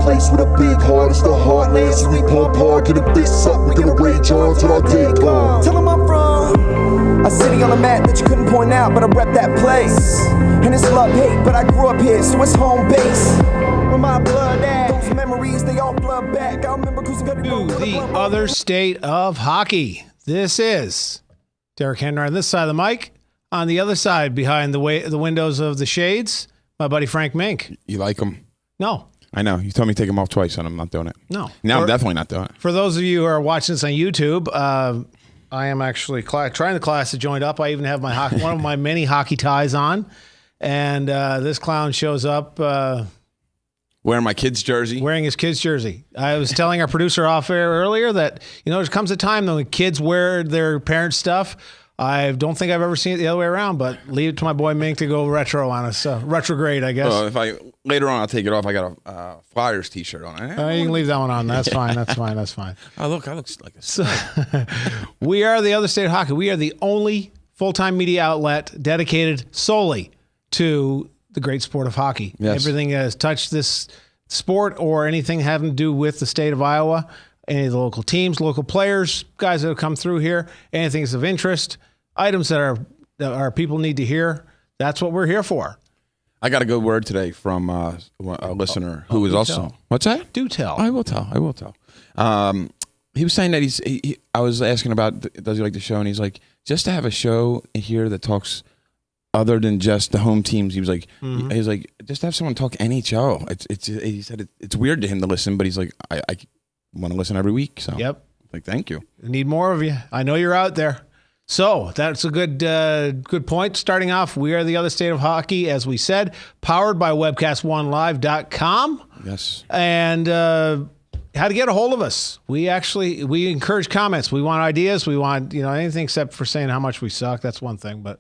place with a big heart. It's the heartland, so we pump hard, get a fist up, we gonna rage on till our day gone. Tell 'em I'm from a city on the map that you couldn't point out, but I rep that place. And it's love-hate, but I grew up here, so it's home base. Where my blood at, those memories, they all flood back. I remember cruising to the other state of hockey. This is Derek Henry on this side of the mic. On the other side, behind the windows of the shades, my buddy Frank Mink. You like them? No. I know. You told me to take them off twice, and I'm not doing it. No. Now I'm definitely not doing it. For those of you who are watching this on YouTube, I am actually trying the class to join up. I even have my one of my many hockey ties on. And this clown shows up wearing my kid's jersey. Wearing his kid's jersey. I was telling our producer off air earlier that, there comes a time when kids wear their parents' stuff. I don't think I've ever seen it the other way around, but leave it to my boy Mink to go retro on us. Retrograde, I guess. Well, later on, I'll take it off. I got a Flyers T-shirt on. You can leave that one on. That's fine. That's fine. That's fine. I look like a We are the other state of hockey. We are the only full-time media outlet dedicated solely to the great sport of hockey. Yes. Everything that has touched this sport or anything having to do with the state of Iowa, any of the local teams, local players, guys that have come through here, anything that's of interest, items that our people need to hear. That's what we're here for. I got a good word today from a listener who was also... Tell. What's that? Do tell. I will tell. He was saying that I was asking about, does he like the show? And he's like, just to have a show here that talks other than just the home teams. He was like, just to have someone talk NHL. He said it's weird to him to listen, but he's like, I want to listen every week. So yep. Like, thank you. I need more of you. I know you're out there. So that's a good point. Starting off, we are the other state of hockey, as we said, powered by webcast1live.com. Yes. And how to get a hold of us. We encourage comments. We want ideas. We want, anything except for saying how much we suck. That's one thing, but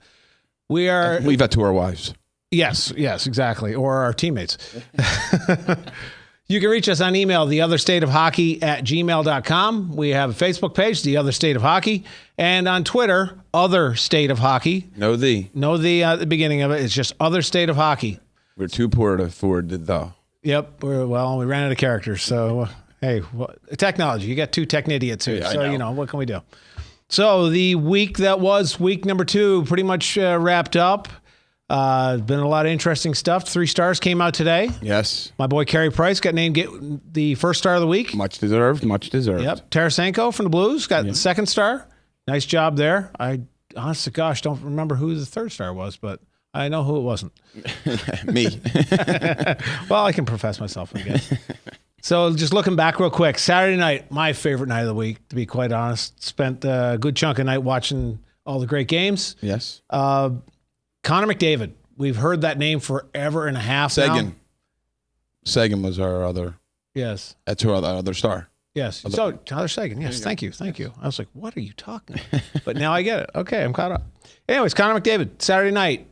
we are... Leave that to our wives. Yes, exactly. Or our teammates. You can reach us on email, theotherstateofhockey@gmail.com. We have a Facebook page, The Other State of Hockey, and on Twitter, Other State of Hockey. No the at the beginning of it. It's just Other State of Hockey. We're too poor to afford the. Yep. We ran out of characters. So, hey, technology. You got two technidiots here. Yeah, so, what can we do? So, the week that was week number 2 pretty much wrapped up. Been a lot of interesting stuff. 3 stars came out today. Yes. My boy Carey Price got named the first star of the week. Much deserved. Yep. Tarasenko from the Blues got the 2nd star. Nice job there. I, honest to gosh, don't remember who the 3rd star was, but I know who it wasn't. Me. Well, I can profess myself again. So just looking back real quick, Saturday night, my favorite night of the week, to be quite honest. Spent a good chunk of night watching all the great games. Yes. Connor McDavid. We've heard that name forever and a half now. Sagan was our other. Yes. That's our other star. Yes. So Tyler Sagan. Yes. Thank you. I was like, what are you talking about? But now I get it. Okay. I'm caught up. Anyways, Connor McDavid, Saturday night.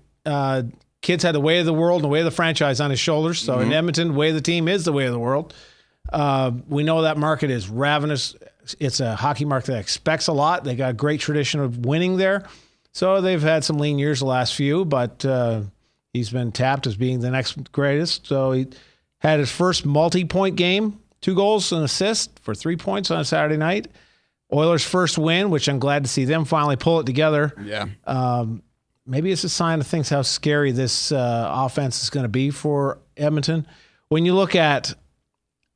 Kids had the way of the world and the way of the franchise on his shoulders. So in Edmonton, the way of the team is the way of the world. We know that market is ravenous. It's a hockey market that expects a lot. They got a great tradition of winning there. So they've had some lean years the last few, but he's been tapped as being the next greatest. So he had his first multi-point game, 2 goals and assist for 3 points on a Saturday night. Oilers' first win, which I'm glad to see them finally pull it together. Yeah. Maybe it's a sign of things how scary this offense is going to be for Edmonton. When you look at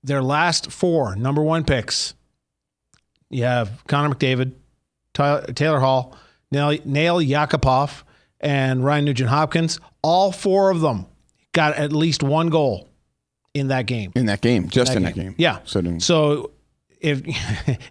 their last 4 number 1 picks, you have Connor McDavid, Taylor Hall, Nail Yakupov, and Ryan Nugent-Hopkins. All 4 of them got at least 1 goal in that game. In that game. That game. Yeah. So if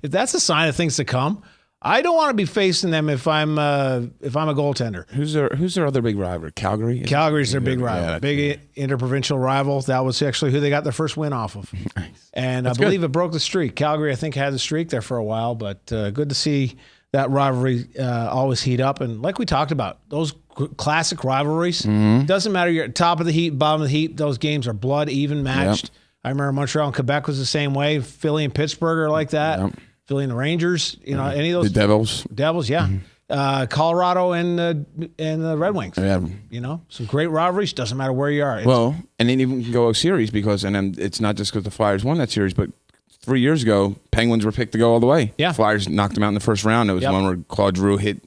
that's a sign of things to come, I don't want to be facing them if I'm a goaltender. Who's their other big rival? Calgary? Calgary's their big rival. Yeah, big interprovincial rival. That was actually who they got their first win off of. Nice. And That's I believe good. it broke the streak. Calgary, I think, had the streak there for a while, but good to see that rivalry always heat up. And like we talked about, those classic rivalries, doesn't matter you're at top of the heat, bottom of the heat, those games are blood even matched. Yep. I remember Montreal and Quebec was the same way. Philly and Pittsburgh are like that. Yep. Philly and the Rangers, any of those. The Devils. Devils, yeah. Colorado and the Red Wings. Yeah. You know, some great rivalries. Doesn't matter where you are. Well, and then even go a series because, and then it's not just because the Flyers won that series, but 3 years ago, Penguins were picked to go all the way. Yeah. Flyers knocked them out in the first round. It was one where Claude Giroux hit.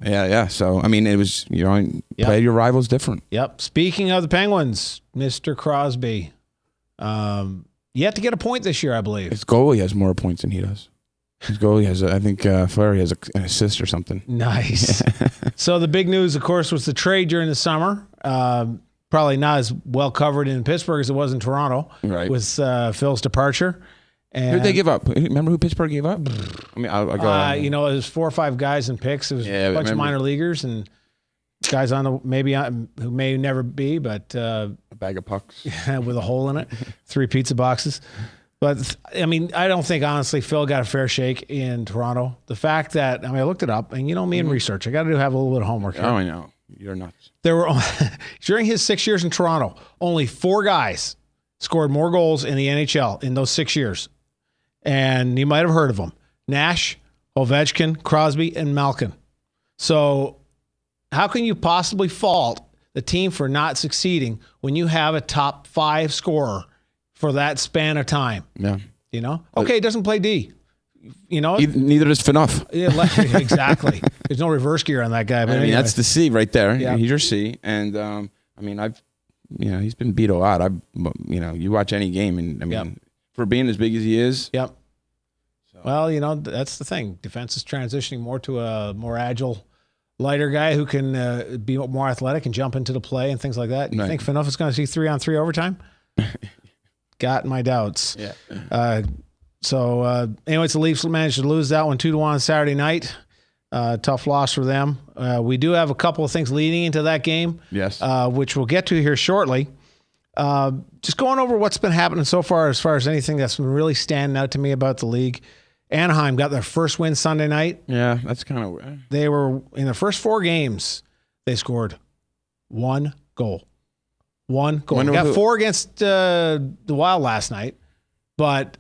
Yeah. So, I mean, it was, play your rivals different. Yep. Speaking of the Penguins, Mr. Crosby, yet to get a point this year, I believe. His goalie has more points than he does. His goalie has, I think, Fleury has an assist or something. Nice. So the big news, of course, was the trade during the summer. Probably not as well covered in Pittsburgh as it was in Toronto. Right. With Phil's departure. And who did they give up? Remember who Pittsburgh gave up? I mean, I'll go. It was 4 or 5 guys in picks. It was a bunch of minor leaguers and guys on the who may never be, but a bag of pucks with a hole in it, 3 pizza boxes. But I mean, I don't think honestly Phil got a fair shake in Toronto. The fact that I looked it up, and me and research, I got to have a little bit of homework here. Oh, I know, you're nuts. There were during his 6 years in Toronto, only 4 guys scored more goals in the NHL in those 6 years. And you might have heard of them. Nash, Ovechkin, Crosby, and Malkin. So how can you possibly fault the team for not succeeding when you have a top 5 scorer for that span of time? Yeah. Okay, it doesn't play D. Neither does Phaneuf. Yeah, exactly. There's no reverse gear on that guy. But anyway. That's the C right there. Yeah. He's your C. And, he's been beat a lot. You watch any game, and for being as big as he is. Yep. Well, that's the thing. Defense is transitioning more to a more agile, lighter guy who can be more athletic and jump into the play and things like that. You think Phaneuf is going to see 3-on-3 overtime? Got my doubts. Yeah. Anyways, the Leafs managed to lose that one 2-1 on Saturday night. Tough loss for them. We do have a couple of things leading into that game. Yes. Which we'll get to here shortly. Just going over what's been happening so far as anything that's been really standing out to me about the league. Anaheim got their first win Sunday night. Yeah, that's kind of weird. They were in the first 4 games, they scored 1 goal. 1 goal. They got 4 against the Wild last night, but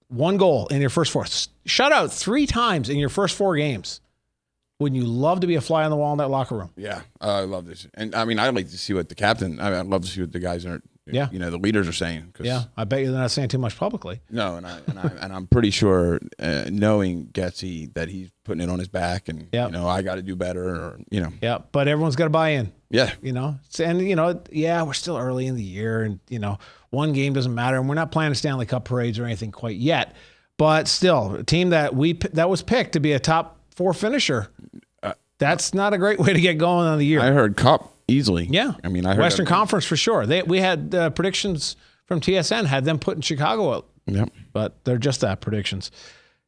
1 goal in your first 4. Shut out 3 times in your first 4 games. Wouldn't you love to be a fly on the wall in that locker room? Yeah, I love this. And I'd like to see what the captain, I'd love to see what the guys are, the leaders are saying. Yeah, I bet you they're not saying too much publicly. No, and I'm pretty sure, knowing Getsy, that he's putting it on his back, and I got to do better, or Yeah, but everyone's got to buy in. Yeah, we're still early in the year, and 1 game doesn't matter, and we're not planning Stanley Cup parades or anything quite yet. But still, a team that was picked to be a top 4 finisher. That's not a great way to get going on the year. I heard Cup easily. Yeah, I heard Western Conference for sure. We had predictions from TSN had them putting Chicago out. Yep, but they're just that, predictions.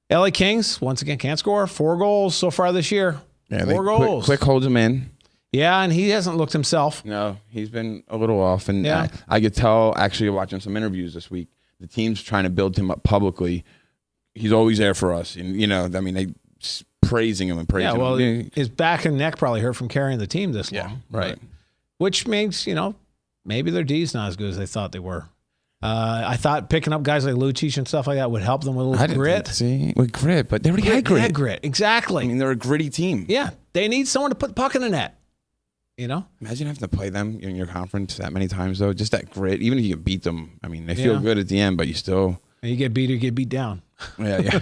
LA Kings once again can't score. 4 goals so far this year. Yeah, 4 goals. Quick holds him in. Yeah, and he hasn't looked himself. No, he's been a little off, and Yeah. I could tell actually watching some interviews this week. The team's trying to build him up publicly. He's always there for us, and they praising him and praising him. Yeah, well, his back and neck probably hurt from carrying the team this long. Right. Which makes, maybe their D's not as good as they thought they were. I thought picking up guys like Lucic and stuff like that would help them with a little grit. With grit, but they already had grit. They had grit, exactly. They're a gritty team. Yeah, they need someone to put the puck in the net. Imagine having to play them in your conference that many times, though. Just that grit. Even if you beat them, they feel good at the end, but you still. And you get beat or you get beat down. Yeah.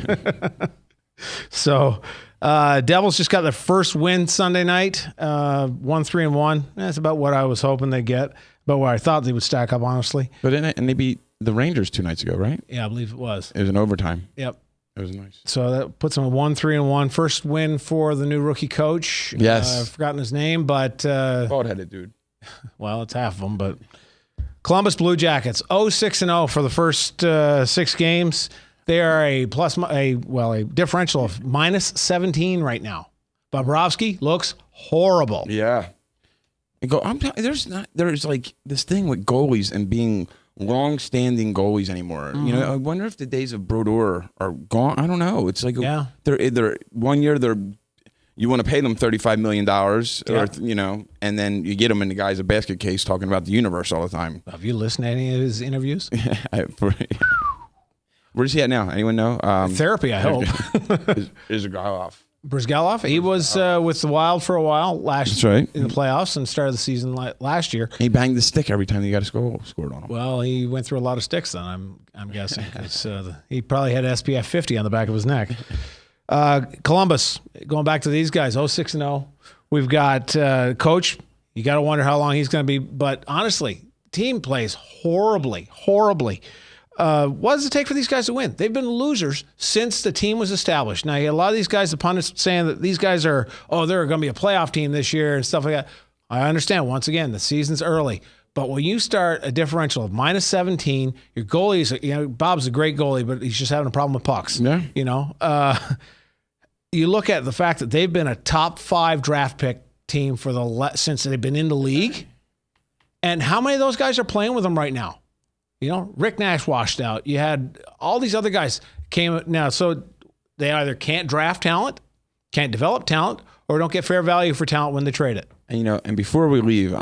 So, Devils just got their first win Sunday night, 1-3-1. That's about what I was hoping they'd get, about where I thought they would stack up, honestly. But and they beat the Rangers 2 nights ago, right? Yeah, I believe it was. It was an overtime. Yep. It was nice. So that puts them at 1-3-1. First win for the new rookie coach. Yes. I've forgotten his name, but bald-headed dude. Well, it's half of them, but Columbus Blue Jackets 0-6-0 for the first 6 games. They are a differential of -17 right now. Bobrovsky looks horrible. Yeah. There's like this thing with goalies and being long-standing goalies anymore. Mm-hmm. I wonder if the days of Brodeur are gone. I don't know. It's like they're 1 year you want to pay them $35 million, or and then you get them in the guy's a basket case talking about the universe all the time. Have you listened to any of his interviews? Where's he at now? Anyone know? Therapy, I hope. Is a guy off. Brizgalov. He was with the Wild for a while That's right. in the playoffs and started the season last year. He banged the stick every time he got a scored on him. Well, he went through a lot of sticks then, I'm guessing. 'Cause, he probably had SPF 50 on the back of his neck. Columbus, going back to these guys, 0-6-0. We've got coach. You got to wonder how long he's going to be. But honestly, team plays horribly. What does it take for these guys to win? They've been losers since the team was established. Now, you had a lot of these guys, the pundits, saying that these guys are, they're going to be a playoff team this year and stuff like that. I understand. Once again, the season's early. But when you start a differential of -17, your goalie's, Bob's a great goalie, but he's just having a problem with pucks. Yeah. You look at the fact that they've been a top 5 draft pick team for since they've been in the league. And how many of those guys are playing with them right now? Rick Nash washed out. You had all these other guys came now. So they either can't draft talent, can't develop talent, or don't get fair value for talent when they trade it. And before we leave,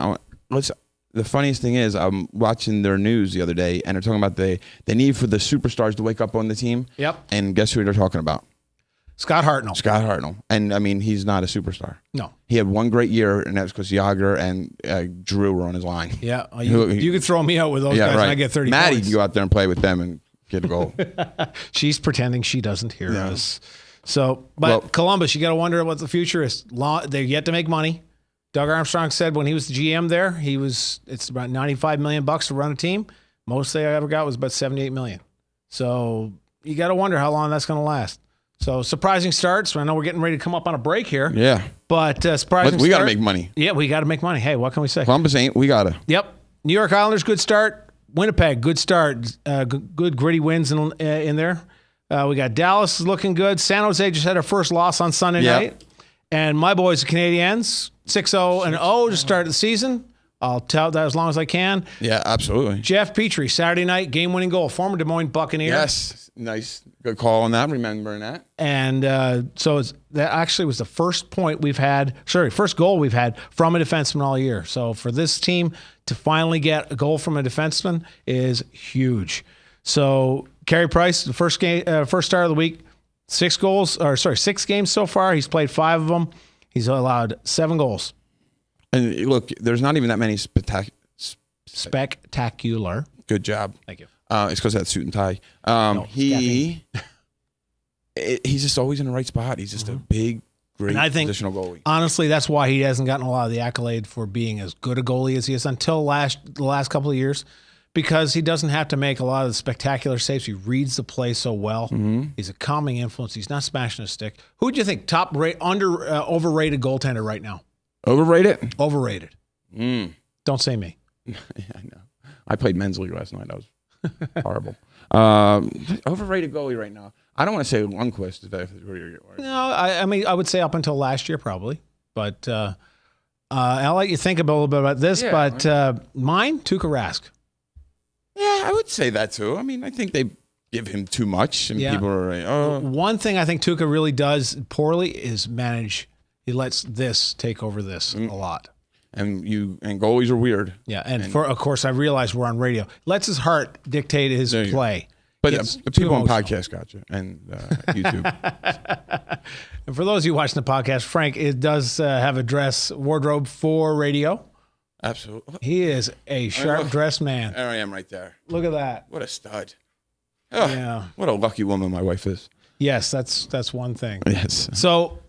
the funniest thing is I'm watching their news the other day, and they're talking about the need for the superstars to wake up on the team. Yep. And guess who they're talking about? Scott Hartnell. And, he's not a superstar. No. He had one great year, and that was because Yager and Drew were on his line. Yeah. You could throw me out with those guys, and I get 30 Maddie points. can go out there and play with them and get a goal. She's pretending she doesn't hear Yeah. us. So, but Columbus, you got to wonder what the future is. They're yet to make money. Doug Armstrong said when he was the GM there, it's about $95 million to run a team. Most they ever got was about $78 million. So you got to wonder how long that's going to last. So surprising starts. I know we're getting ready to come up on a break here. Yeah. But surprising We got to start. make money. Yeah, we got to make money. Hey, what can we say? Columbus ain't. We got to. Yep. New York Islanders, good start. Winnipeg, good start. Good gritty wins in there. We got Dallas looking good. San Jose just had our first loss on Sunday night. And my boys, the Canadiens, 6-0-0 to start the season. I'll tell that as long as I can. Yeah, absolutely. Jeff Petrie, Saturday night, game-winning goal, former Des Moines Buccaneer. Yes. Nice. Good call on that. Remembering that. And so that actually was the first goal we've had from a defenseman all year. So for this team to finally get a goal from a defenseman is huge. So Carey Price, the first start of the week, 6 games so far. He's played 5 of them. He's allowed 7 goals. And look, there's not even that many Spectacular. Good job. Thank you. It's because of that suit and tie. He's just always in the right spot. He's just a big, great And I think, positional goalie. honestly, that's why he hasn't gotten a lot of the accolade for being as good a goalie as he is until the last couple of years, because he doesn't have to make a lot of the spectacular saves. He reads the play so well. Mm-hmm. He's a calming influence. He's not smashing a stick. Who do you think overrated goaltender right now? Overrated? Overrated. Don't say me. Yeah, I know. I played men's league last night. That was horrible. Overrated goalie right now. I don't want to say Lundqvist. No, I mean, I would say up until last year probably. But I'll let you think a little bit about this. Yeah, but mine, Tuukka Rask. Yeah, I would say that too. I mean, I think they give him too much, and people are like, oh. One thing I think Tuukka really does poorly is manage. He lets this take over this a lot. And goalies are weird. Yeah, and of course, I realize we're on radio. Lets his heart dictate his play. But the people on podcast got you, and YouTube. And for those of you watching the podcast, Frank, it does have a wardrobe for radio. Absolutely. He is a sharp-dressed man. There I am right there. Look at that. What a stud. Oh, yeah. What a lucky woman my wife is. Yes, that's one thing. Yes. So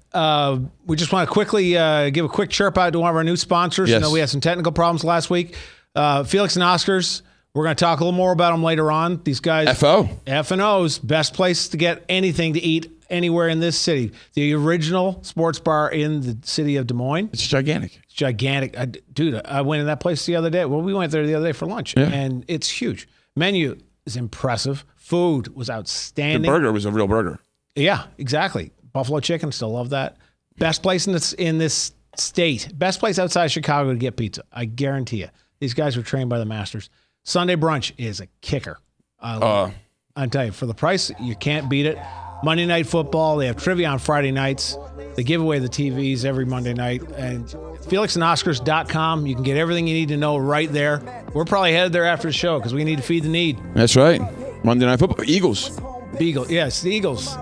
we just want to quickly give a quick chirp out to one of our new sponsors. Yes. You know, we had some technical problems last week. Felix and Oscars. We're going to talk a little more about them later on. These guys, F&O's, best place to get anything to eat anywhere in this city. The original sports bar in the city of Des Moines. It's gigantic. It's gigantic. Dude, I went in that place the other day. Well, we went there the other day for lunch, and it's huge. Menu is impressive. Food was outstanding. The burger was a real burger. Yeah, exactly. Buffalo chicken, still love that. Best place in this state. Best place outside Chicago to get pizza. I guarantee you. These guys were trained by the masters. Sunday brunch is a kicker. I tell you, for the price, you can't beat it. Monday Night Football, they have trivia on Friday nights. They give away the TVs every Monday night. And FelixandOscars.com, you can get everything you need to know right there. We're probably headed there after the show because we need to feed the need. That's right. Monday Night Football. Eagles. Yes, the Eagles.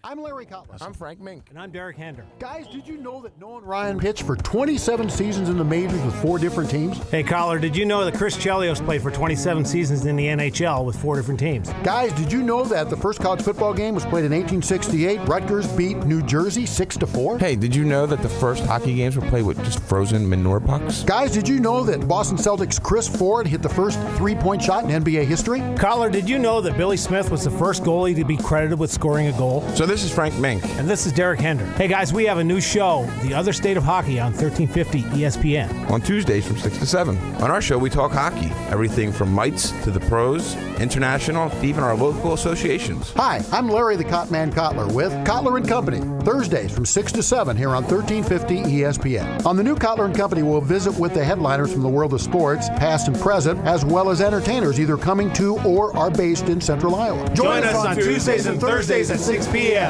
I'm Larry Cutlass. I'm Frank Mink. And I'm Derek Hander. Guys, did you know that Noah and Ryan pitched for 27 seasons in the majors with 4 different teams? Hey, caller, did you know that Chris Chelios played for 27 seasons in the NHL with 4 different teams? Guys, did you know that the first college football game was played in 1868? Rutgers beat New Jersey 6-4? Hey, did you know that the first hockey games were played with just frozen manure pucks? Guys, did you know that Boston Celtics' Chris Ford hit the first 3-point shot in NBA history? Caller, did you know that Billy Smith was the first goalie to be credited with scoring a goal? So this is Frank Mink. And this is Derek Hender. Hey guys, we have a new show, The Other State of Hockey, on 1350 ESPN. On Tuesdays from 6 to 7. On our show, we talk hockey. Everything from mites to the pros, international, even our local associations. Hi, I'm Larry the Cotman Kotler with Kotler & Company. Thursdays from 6 to 7 here on 1350 ESPN. On the new Kotler & Company, we'll visit with the headliners from the world of sports, past and present, as well as entertainers either coming to or are based in Central Iowa. Join us on Tuesdays and Thursdays at 6 p.m.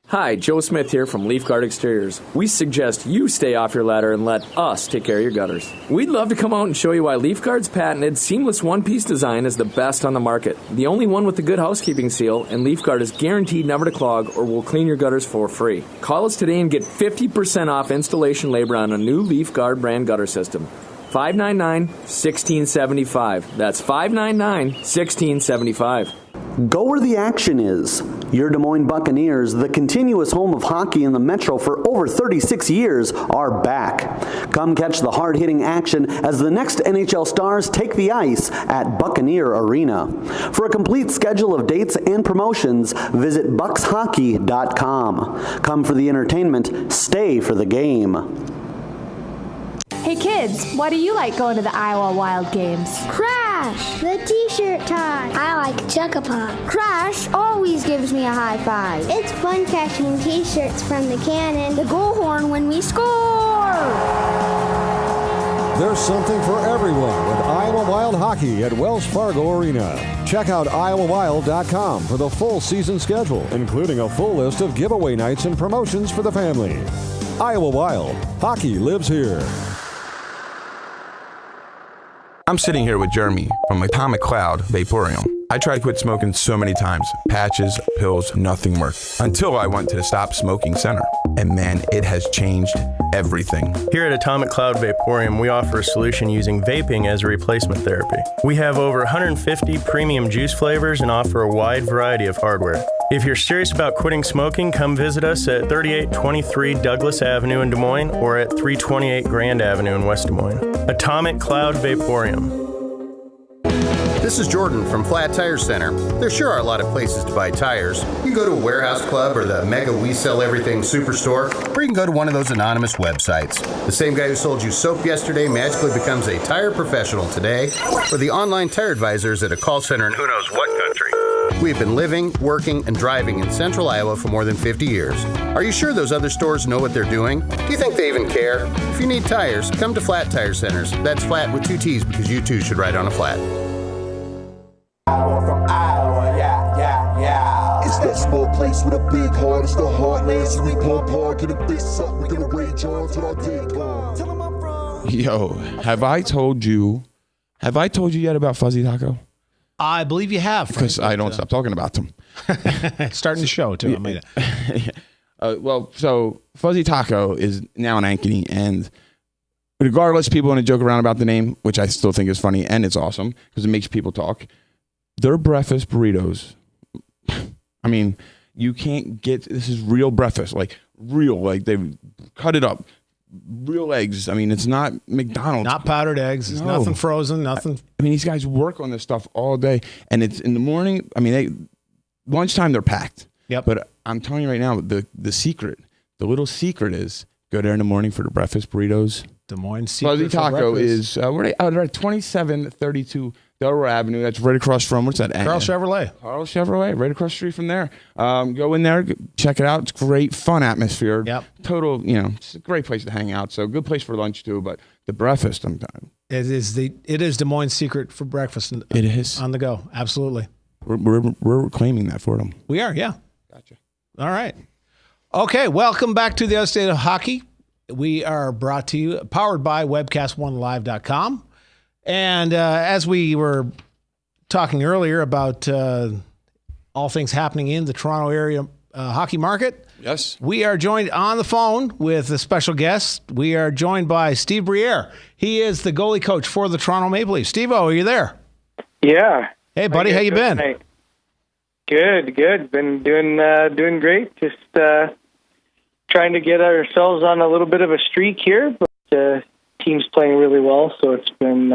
Hi, Joe Smith here from Leaf Guard Exteriors. We suggest you stay off your ladder and let us take care of your gutters. We'd love to come out and show you why Leaf Guard's patented seamless one-piece design is the best on the market. The only one with the good housekeeping seal, and Leaf Guard is guaranteed never to clog or will clean your gutters for free. Call us today and get 50% off installation labor on a new Leaf Guard brand gutter system. 599-1675. That's 599-1675. Go where the action is. Your Des Moines Buccaneers, the continuous home of hockey in the Metro for over 36 years, are back. Come catch the hard-hitting action as the next NHL stars take the ice at Buccaneer Arena. For a complete schedule of dates and promotions, visit buckshockey.com. Come for the entertainment, stay for the game. Hey kids, why do you like going to the Iowa Wild games? Crash, the t-shirt tie. I like Chuckapop. Crash always gives me a high five. It's fun catching t-shirts from the cannon. The goal horn when we score. There's something for everyone with Iowa Wild Hockey at Wells Fargo Arena. Check out iowawild.com for the full season schedule, including a full list of giveaway nights and promotions for the family. Iowa Wild, hockey lives here. I'm sitting here with Jeremy from Atomic Cloud Vaporium. I tried to quit smoking so many times. Patches, pills, nothing worked. Until I went to the Stop Smoking Center. And man, it has changed everything. Here at Atomic Cloud Vaporium, we offer a solution using vaping as a replacement therapy. We have over 150 premium juice flavors and offer a wide variety of hardware. If you're serious about quitting smoking, come visit us at 3823 Douglas Avenue in Des Moines or at 328 Grand Avenue in West Des Moines. Atomic Cloud Vaporium. This is Jordan from Flat Tire Center. There sure are a lot of places to buy tires. You can go to a warehouse club or the Mega We Sell Everything Superstore, or you can go to one of those anonymous websites. The same guy who sold you soap yesterday magically becomes a tire professional today, or the online tire advisors at a call center in who knows what country. We've been living, working, and driving in central Iowa for more than 50 years. Are you sure those other stores know what they're doing? Do you think they even care? If you need tires, come to Flat Tire Centers. That's flat with 2 T's because you too should ride on a flat. From Iowa, yeah. It's that small place with a big heart. It's the heartland, so we pump hard, get a face up. We're gonna rage on till our day gone. Tell 'em I'm from. Yo, have I told you yet about Fuzzy Taco? I believe you have. Because I don't stop talking about them. Starting the show, too. Well, so Fuzzy Taco is now in Ankeny, and regardless, people want to joke around about the name, which I still think is funny, and it's awesome because it makes people talk. Their breakfast burritos, I mean, you can't get, this is real breakfast, like they've cut it up, real eggs. I mean, it's not McDonald's. Not powdered eggs. It's nothing frozen, nothing. I mean, these guys work on this stuff all day, and it's in the morning. I mean, lunchtime, they're packed. Yep. But I'm telling you right now, the little secret is go there in the morning for the breakfast burritos. Des Moines secret Fuzzy Taco is they're at 2732 Delaware Avenue. That's right across from, what's that? Carl Chevrolet, right across the street from there. Go in there, check it out. It's great, fun atmosphere. Yep. Total, it's a great place to hang out. So good place for lunch too. But the breakfast, it is Des Moines secret for breakfast. It is on the go. Absolutely. We're claiming that for them. We are, yeah. Gotcha. All right. Okay, welcome back to the Other State of Hockey. We are powered by webcast1live.com. And as we were talking earlier about all things happening in the Toronto area hockey market. Yes. We are joined on the phone with a special guest. We are joined by Steve Briere. He is the goalie coach for the Toronto Maple Leafs. Steve-O, are you there? Yeah. Hey, buddy, how you been? Tonight. Good. Been doing great. Just trying to get ourselves on a little bit of a streak here, but the team's playing really well, so it's been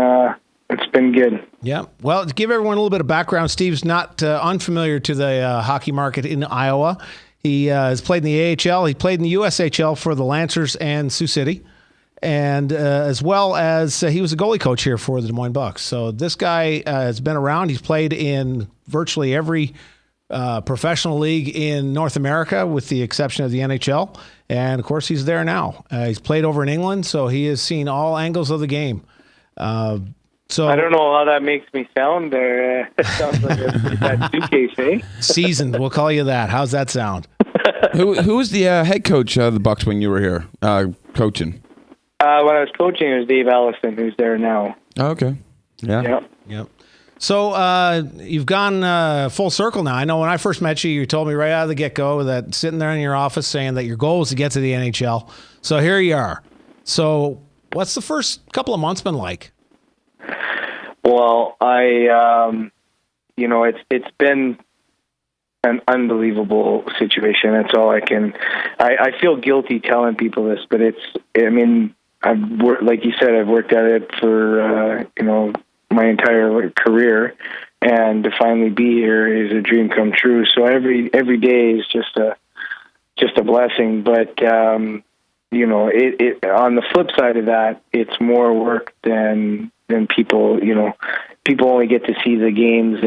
good. Yeah. Well, to give everyone a little bit of background, Steve's not unfamiliar to the hockey market in Iowa. He has played in the AHL. He played in the USHL for the Lancers and Sioux City, and as well as he was a goalie coach here for the Des Moines Bucks. So this guy has been around. He's played in virtually every professional league in North America, with the exception of the NHL. And, of course, he's there now. He's played over in England, so he has seen all angles of the game. So I don't know how that makes me sound there. It sounds like that suitcase, eh? Seasoned, we'll call you that. How's that sound? Who was the head coach of the Bucks when you were here coaching? When I was coaching, it was Dave Allison, who's there now. Oh, okay. Yeah. Yep. So you've gone full circle now. I know when I first met you, you told me right out of the get-go that sitting there in your office saying that your goal was to get to the NHL. So here you are. So what's the first couple of months been like? Well, it's been an unbelievable situation. That's all I can. I feel guilty telling people this, but I've worked, like you said, I've worked at it for my entire career, and to finally be here is a dream come true. So every day is just a blessing. But it on the flip side of that, it's more work than people. People only get to see the games,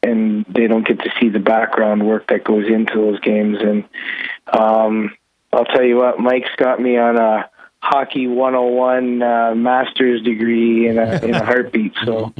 and they don't get to see the background work that goes into those games. And I'll tell you what, Mike's got me on a Hockey 101 master's degree in a heartbeat. So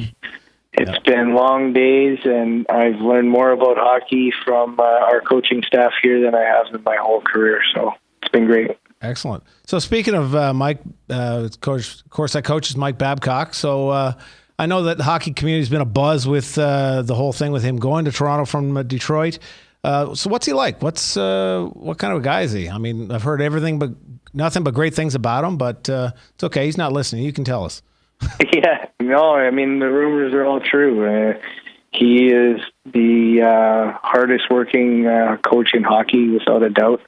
it's been long days, and I've learned more about hockey from our coaching staff here than I have in my whole career. So it's been great. Excellent. So speaking of Mike, of course, that coach is Mike Babcock. So I know that the hockey community has been a buzz with the whole thing with him going to Toronto from Detroit. So what's he like? What kind of a guy is he? I mean, I've heard nothing but great things about him, but it's okay. He's not listening. You can tell us. Yeah, no, I mean, the rumors are all true. He is the hardest working coach in hockey, without a doubt.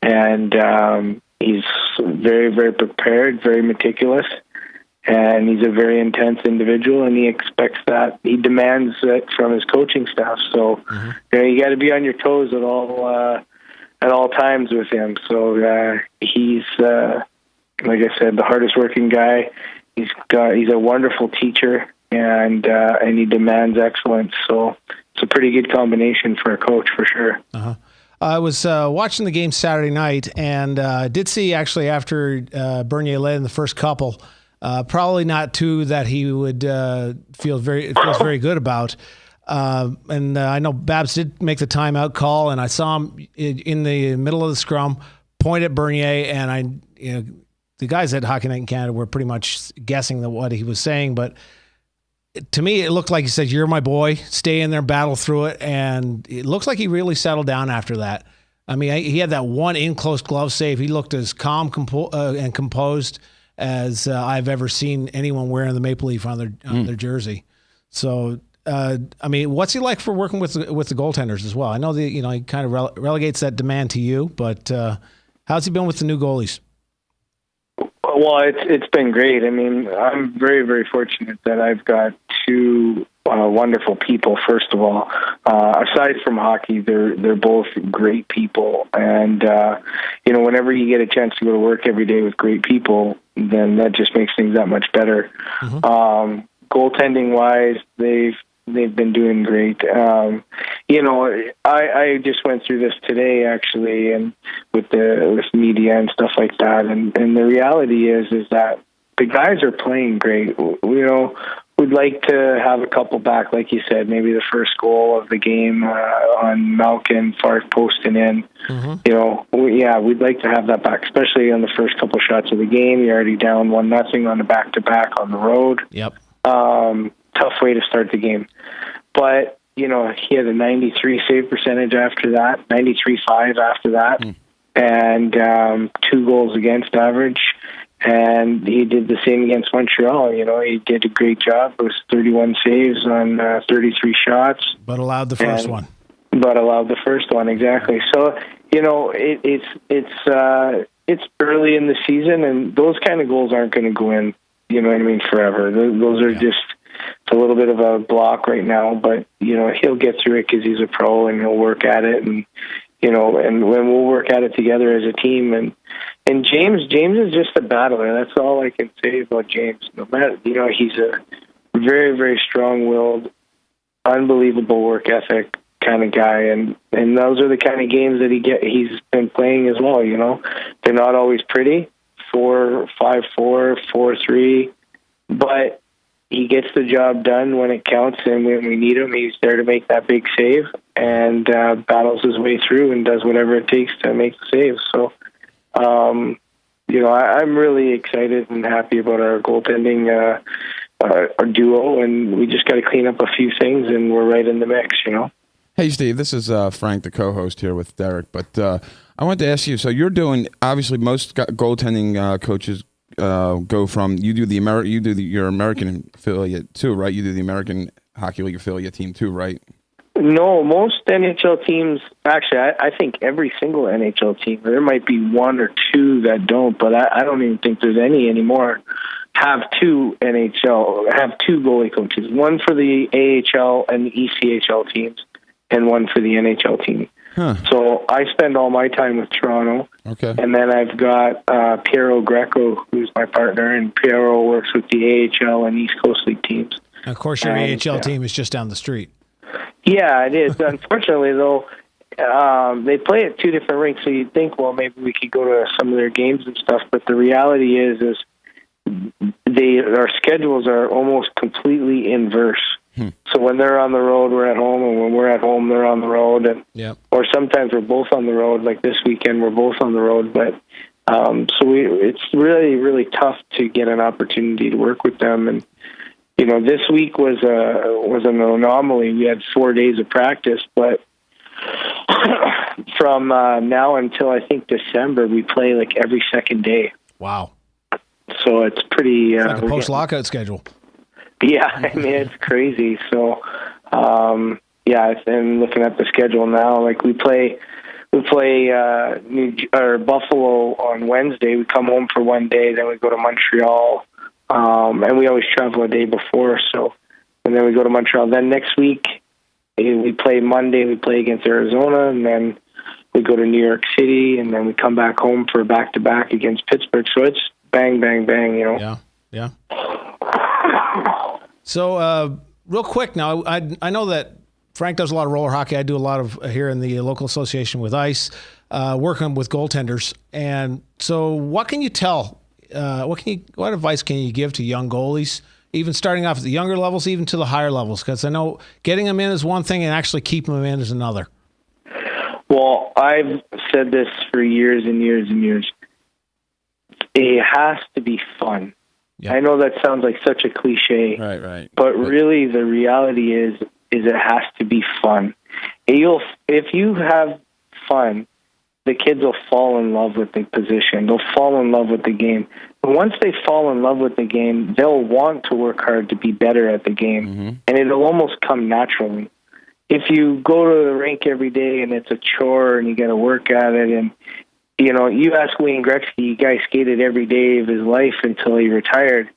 And he's very, very prepared, very meticulous. And he's a very intense individual, and he expects that. He demands it from his coaching staff. So you got to be on your toes at all times with him. So he's, like I said, the hardest working guy. He's a wonderful teacher, and he demands excellence. So it's a pretty good combination for a coach, for sure. I was watching the game Saturday night, and did see actually after Bernier led in the first couple. Probably not two that he would feels very good about. And I know Babs did make the timeout call, and I saw him in the middle of the scrum point at Bernier, and the guys at Hockey Night in Canada were pretty much guessing what he was saying, but to me it looked like he said, "You're my boy, stay in there, battle through it," and it looks like he really settled down after that. I mean, he had that one in close glove save. He looked as calm and composed as I've ever seen anyone wearing the Maple Leaf on their jersey. So, I mean, what's he like for working with the goaltenders as well? I know he kind of relegates that demand to you, but how's he been with the new goalies? Well, it's been great. I mean, I'm very, very fortunate that I've got two wonderful people. First of all, aside from hockey, they're both great people, and whenever you get a chance to go to work every day with great people, then that just makes things that much better. Goaltending wise, they've been doing great. I just went through this today actually, and with media and stuff like that. And the reality is that the guys are playing great. We'd like to have a couple back, like you said, maybe the first goal of the game on Malkin, far posting in. We'd like to have that back, especially on the first couple shots of the game. You're already down 1-0 on the back-to-back on the road. Yep. Tough way to start the game. But he had a 93 save percentage after that, 93.5 after that, and 2 goals against average. And he did the same against Montreal. He did a great job. It was 31 saves on 33 shots. But allowed the first one. But allowed the first one, exactly. So, it's early in the season, and those kind of goals aren't going to go in, forever. Those are just a little bit of a block right now. But, he'll get through it because he's a pro, and he'll work at it. And, and when we'll work at it together as a team. And James is just a battler. That's all I can say about James. No matter, he's a very, very strong-willed, unbelievable work ethic kind of guy, and those are the kind of games that he's been playing as well. They're not always pretty, 4-5-4, 4-3, but he gets the job done when it counts, and when we need him, he's there to make that big save and battles his way through and does whatever it takes to make the save. So. I'm really excited and happy about our goaltending, our duo, and we just got to clean up a few things, and we're right in the mix, Hey, Steve, this is Frank, the co-host here with Derek, but I wanted to ask you, so you're doing, obviously most goaltending coaches go from, your American affiliate too, right? You do the American Hockey League affiliate team too, right? No, most NHL teams, actually, I think every single NHL team, there might be 1 or 2 that don't, but I don't even think there's any anymore, have 2 goalie coaches, one for the AHL and the ECHL teams, and one for the NHL team. Huh. So I spend all my time with Toronto. Okay. And then I've got Piero Greco, who's my partner, and Piero works with the AHL and East Coast League teams. And of course, your AHL team is just down the street. Yeah, it is. Unfortunately, though, they play at 2 different rinks, so you'd think, well, maybe we could go to some of their games and stuff. But the reality is our schedules are almost completely inverse. So when they're on the road, we're at home, and when we're at home, they're on the road. And or sometimes we're both on the road. Like this weekend, we're both on the road. But it's really, really tough to get an opportunity to work with them. And this week was an anomaly. We had 4 days of practice, but from now until I think December, we play like every second day. Wow! So it's pretty it's like a post-lockout schedule. Yeah, I mean it's crazy. So and looking at the schedule now, like we play Buffalo on Wednesday. We come home for 1 day, then we go to Montreal. And we always travel a day before, and then we go to Montreal. Then next week, we play Monday, we play against Arizona, and then we go to New York City, and then we come back home for a back-to-back against Pittsburgh. So it's bang, bang, bang, Yeah. So real quick now, I know that Frank does a lot of roller hockey. I do a lot of here in the local association with ICE, working with goaltenders. And so what can you tell? What advice can you give to young goalies, even starting off at the younger levels, even to the higher levels? Because I know getting them in is one thing, and actually keeping them in is another. Well, I've said this for years and years and years. It has to be fun. Yep. I know that sounds like such a cliche, right. But really, the reality is it has to be fun. If you have fun, the kids will fall in love with the position. They'll fall in love with the game. And once they fall in love with the game, they'll want to work hard to be better at the game, and it'll almost come naturally. If you go to the rink every day and it's a chore and you got to work at it, and you ask Wayne Gretzky, the guy skated every day of his life until he retired,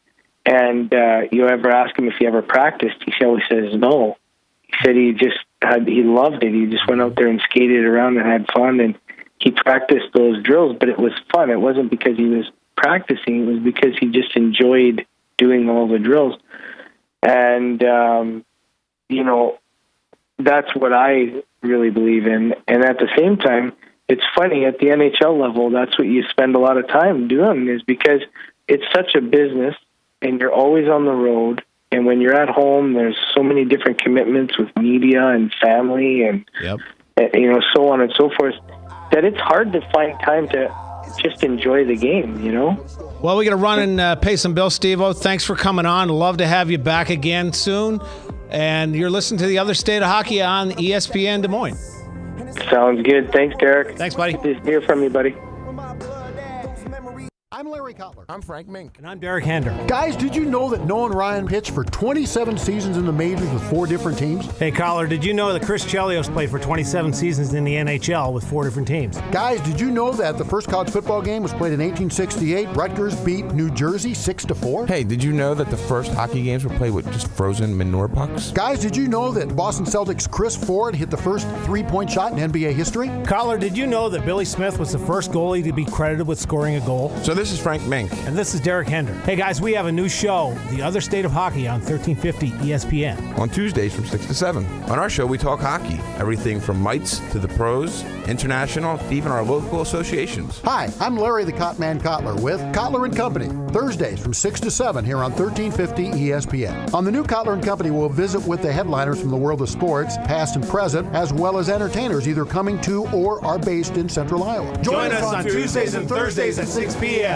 and you ever ask him if he ever practiced, he always says no. He said he loved it. He just went out there and skated around and had fun, and he practiced those drills, but it was fun. It wasn't because he was practicing. It was because he just enjoyed doing all the drills. And, that's what I really believe in. And at the same time, it's funny, at the NHL level, that's what you spend a lot of time doing, is because it's such a business and you're always on the road. And when you're at home, there's so many different commitments with media and family and, so on and so forth, that it's hard to find time to just enjoy the game, Well, we got to run and pay some bills, Steve-O. Thanks for coming on. Love to have you back again soon. And you're listening to The Other State of Hockey on ESPN Des Moines. Sounds good. Thanks, Derek. Thanks, buddy. Good to hear from you, buddy. I'm Larry Cutler. I'm Frank Mink. And I'm Derek Hander. Guys, did you know that Noah and Ryan pitched for 27 seasons in the majors with 4 different teams? Hey, Collar, did you know that Chris Chelios played for 27 seasons in the NHL with 4 different teams? Guys, did you know that the first college football game was played in 1868? Rutgers beat New Jersey 6-4. Hey, did you know that the first hockey games were played with just frozen manure pucks? Guys, did you know that Boston Celtics' Chris Ford hit the first 3-point shot in NBA history? Collar, did you know that Billy Smith was the first goalie to be credited with scoring a goal? So this is Frank Mink. And this is Derek Hender. Hey guys, we have a new show, The Other State of Hockey on 1350 ESPN. On Tuesdays from 6 to 7. On our show, we talk hockey. Everything from mites to the pros, international, even our local associations. Hi, I'm Larry the Cotman Cotler with Cotler & Company. Thursdays from 6 to 7 here on 1350 ESPN. On the new Cotler & Company, we'll visit with the headliners from the world of sports, past and present, as well as entertainers either coming to or are based in Central Iowa. Join us on Tuesdays and Thursdays at 6 p.m.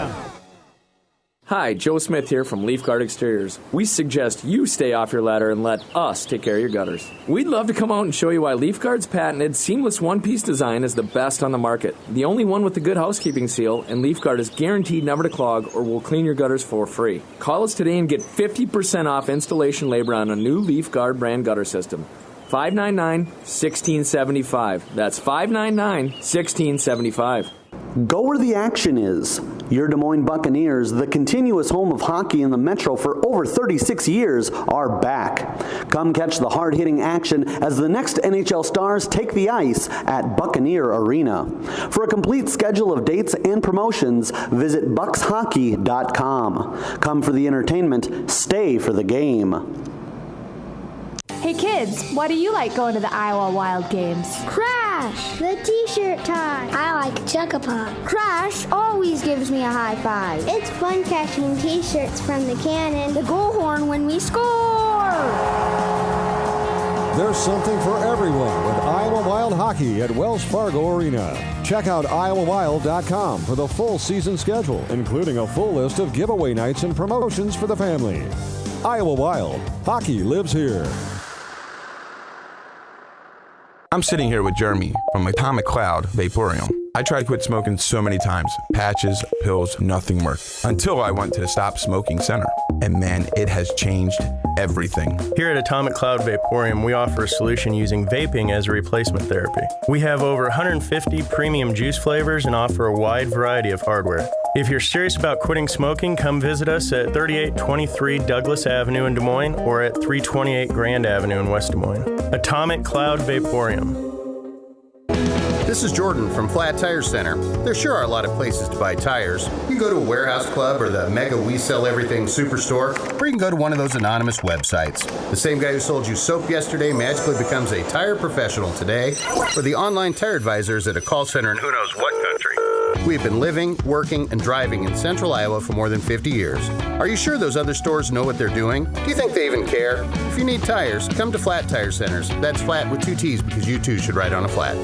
Hi, Joe Smith here from Leaf Guard Exteriors. We suggest you stay off your ladder and let us take care of your gutters. We'd love to come out and show you why Leaf Guard's patented seamless one-piece design is the best on the market. The only one with the good housekeeping seal, and Leaf Guard is guaranteed never to clog or will clean your gutters for free. Call us today and get 50% off installation labor on a new Leaf Guard brand gutter system. 599-1675. That's 599-1675. Go where the action is. Your Des Moines Buccaneers, the continuous home of hockey in the Metro for over 36 years, are back. Come catch the hard-hitting action as the next NHL stars take the ice at Buccaneer Arena. For a complete schedule of dates and promotions, visit buckshockey.com. Come for the entertainment, stay for the game. Hey kids, why do you like going to the Iowa Wild games? Crash, the t-shirt tie. I like Chuck-a-Pop. Crash always gives me a high five. It's fun catching t-shirts from the cannon. The goal horn when we score. There's something for everyone with Iowa Wild Hockey at Wells Fargo Arena. Check out iowawild.com for the full season schedule, including a full list of giveaway nights and promotions for the family. Iowa Wild, hockey lives here. I'm sitting here with Jeremy from Atomic Cloud Vaporium. I tried to quit smoking so many times. Patches, pills, nothing worked. Until I went to the Stop Smoking Center. And man, it has changed everything. Here at Atomic Cloud Vaporium, we offer a solution using vaping as a replacement therapy. We have over 150 premium juice flavors and offer a wide variety of hardware. If you're serious about quitting smoking, come visit us at 3823 Douglas Avenue in Des Moines or at 328 Grand Avenue in West Des Moines. Atomic Cloud Vaporium. This is Jordan from Flat Tire Center. There sure are a lot of places to buy tires. You can go to a warehouse club or the mega We Sell Everything Superstore, or you can go to one of those anonymous websites. The same guy who sold you soap yesterday magically becomes a tire professional today, or the online tire advisors at a call center in who knows what country. We've been living, working, and driving in Central Iowa for more than 50 years. Are you sure those other stores know what they're doing? Do you think they even care? If you need tires, come to Flat Tire Centers. That's flat with 2 T's because you too should ride on a flat.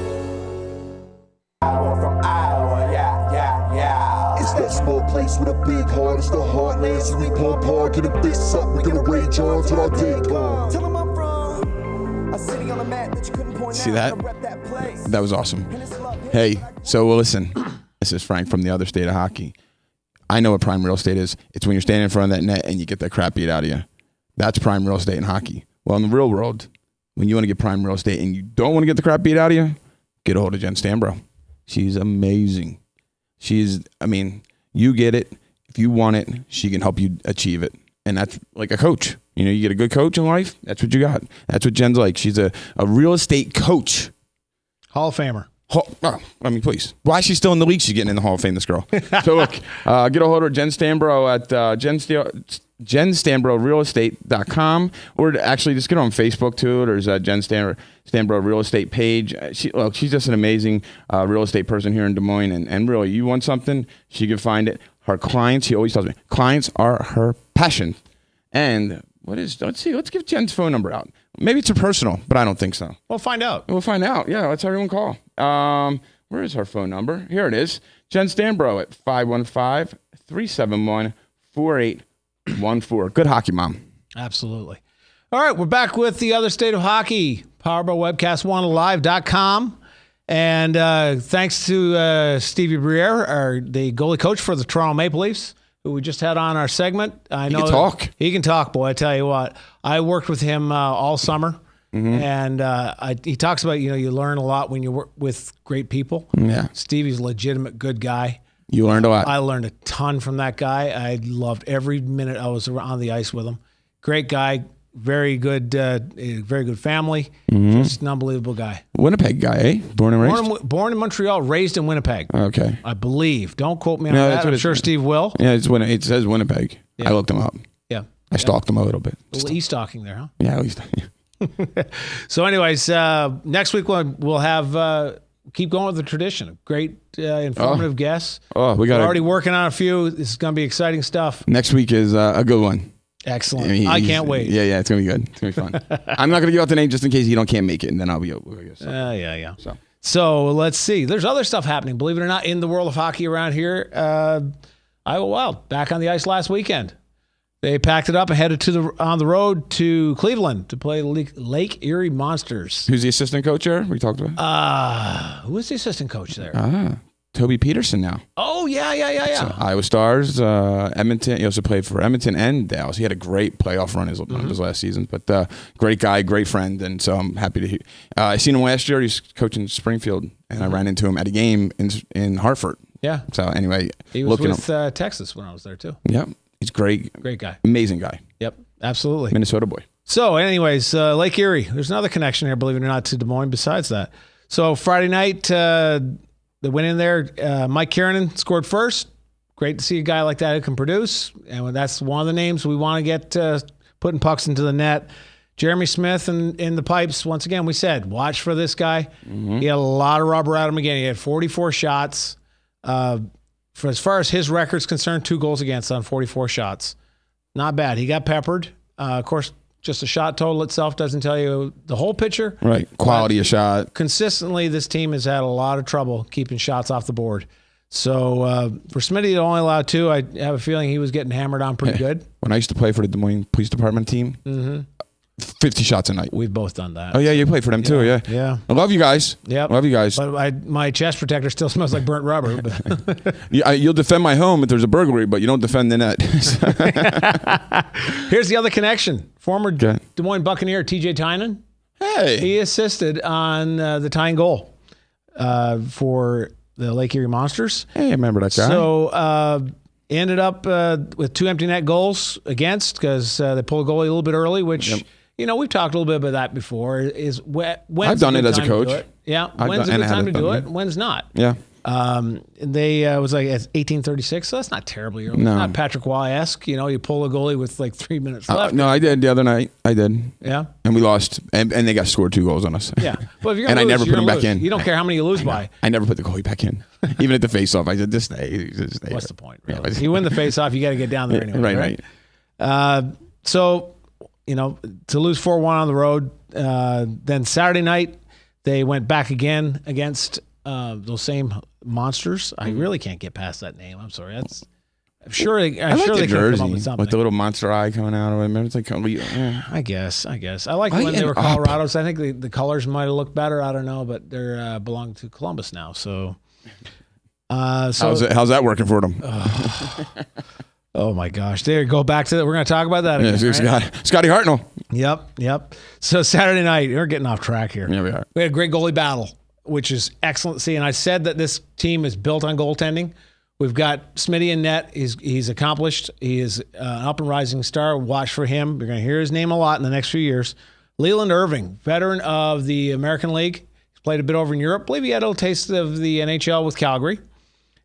From Iowa, yeah. It's that small place with a big heart. It's the heartland, so we pump hard, get a fist up. We gonna rage on till our day gone. Tell 'em I'm from a city on the map that you couldn't point See out. that? I rep that place. That was awesome. Hey, so listen, this is Frank from the Other State of Hockey. I know what prime real estate is. It's when you're standing in front of that net and you get that crap beat out of you. That's prime real estate in hockey. Well, in the real world, when you want to get prime real estate and you don't want to get the crap beat out of you, get a hold of Jen Stambro. She's amazing. You get it. If you want it, she can help you achieve it. And that's like a coach. You know, you get a good coach in life, that's what you got. That's what Jen's like. She's a real estate coach. Hall of Famer. Please. Why is she still in the league? She's getting in the Hall of Fame, this girl. So look, get a hold of her, Jen Stambro at JenStambroRealEstate.com, or actually just get on Facebook too. There's a Jen Stambro Real Estate page. She's just an amazing real estate person here in Des Moines, and really, you want something, she can find it. Her clients, she always tells me, clients are her passion. And let's give Jen's phone number out. Maybe it's her personal, but I don't think so. We'll find out. Yeah, let's everyone call. Where is her phone number? Here it is. Jen Stambro at 515-371-4814. Good hockey, Mom. Absolutely. All right, we're back with the other state of hockey, powered by webcast1live.com. And thanks to Steve Briere, the goalie coach for the Toronto Maple Leafs, who we just had on our segment. I know he can talk. He can talk, boy. I tell you what. I worked with him all summer. And he talks about, you learn a lot when you work with great people. Yeah. Stevie's a legitimate good guy. You learned a lot. I learned a ton from that guy. I loved every minute I was on the ice with him. Great guy. Very good family. Just an unbelievable guy. Winnipeg guy, eh? Born and raised? Born in Montreal, raised in Winnipeg. Okay. I believe. Don't quote me on that. I'm sure Steve will. Yeah, it says Winnipeg. Yeah. I looked him up. Yeah. I stalked him a little bit. A little e-stalking there, huh? Yeah, at least. So anyways, next week we'll have keep going with the tradition. Great informative guests. Oh, we're already working on a few. This is going to be exciting stuff. Next week is a good one. Excellent. I can't wait. Yeah, it's going to be good. It's going to be fun. I'm not going to give out the name just in case you can't make it, and then I'll be over. Yeah. So let's see. There's other stuff happening, believe it or not, in the world of hockey around here. Iowa Wild back on the ice last weekend. They packed it up and headed on the road to Cleveland to play Lake Erie Monsters. Who's the assistant coach there? We talked about. Who is the assistant coach there? Toby Peterson now. Oh, yeah. So, Iowa Stars, Edmonton. He also played for Edmonton and Dallas. He had a great playoff run his last season. But great guy, great friend, and so I'm happy to hear. I seen him last year. He's coaching Springfield, and I ran into him at a game in Hartford. Yeah. So anyway, he was with Texas when I was there too. Yep. He's great. Great guy. Amazing guy. Yep, absolutely. Minnesota boy. So anyways, Lake Erie. There's another connection here, believe it or not, to Des Moines besides that. So Friday night, they went in there. Mike Kiernan scored first. Great to see a guy like that who can produce. And that's one of the names we want to get putting pucks into the net. Jeremy Smith in the pipes. Once again, we said, watch for this guy. He had a lot of rubber at him again. He had 44 shots. For as far as his record's concerned, 2 goals against on 44 shots. Not bad. He got peppered. Of course, just the shot total itself doesn't tell you the whole picture. Right. Quality of shot. Consistently, this team has had a lot of trouble keeping shots off the board. So for Smitty to only allow 2, I have a feeling he was getting hammered on pretty good. When I used to play for the Des Moines Police Department team, 50 shots a night. We've both done that. Oh, yeah, you played for them too, yeah. Yeah. I love you guys. Yep. Love you guys. But my chest protector still smells like burnt rubber. But You'll defend my home if there's a burglary, but you don't defend the net. Here's the other connection. Former Des Moines Buccaneer TJ Tynan. Hey. He assisted on the tying goal for the Lake Erie Monsters. Hey, I remember that guy. So ended up with 2 empty net goals against because they pulled a goalie a little bit early, which... Yep. We've talked a little bit about that before. I've done it as a coach. Yeah, when's a good time to do it? When's not? Yeah. They was like at 18:36, so that's not terribly early. No. Not Patrick Waugh-esque. You pull a goalie with like 3 minutes left. No, I did the other night. I did. Yeah. And we lost, and they got scored 2 goals on us. Yeah. Well, if you're and lose, I never put them back in. You don't care how many you lose by. I never put the goalie back in, even at the face-off. I said, just stay. What's the point? Really? You win the face-off, you got to get down there anyway. Right. So. To lose 4-1 on the road. Then Saturday night, they went back again against those same Monsters. I really can't get past that name. I'm sorry. I'm sure they like the could jersey come up with something. with the little monster eye coming out of it. Remember, it's like, I guess. I like when they were Colorado's. I think the colors might have looked better. I don't know, but they're belong to Columbus now. So, how's that working for them? Oh my gosh! There, go back to that. We're going to talk about that again. Right? Scotty Hartnell. Yep. So Saturday night, we're getting off track here. Yeah, we are. We had a great goalie battle, which is excellent to see. And I said that this team is built on goaltending. We've got Smitty in net. He's accomplished. He is an up and rising star. Watch for him. You're going to hear his name a lot in the next few years. Leland Irving, veteran of the American League. He's played a bit over in Europe. I believe he had a little taste of the NHL with Calgary.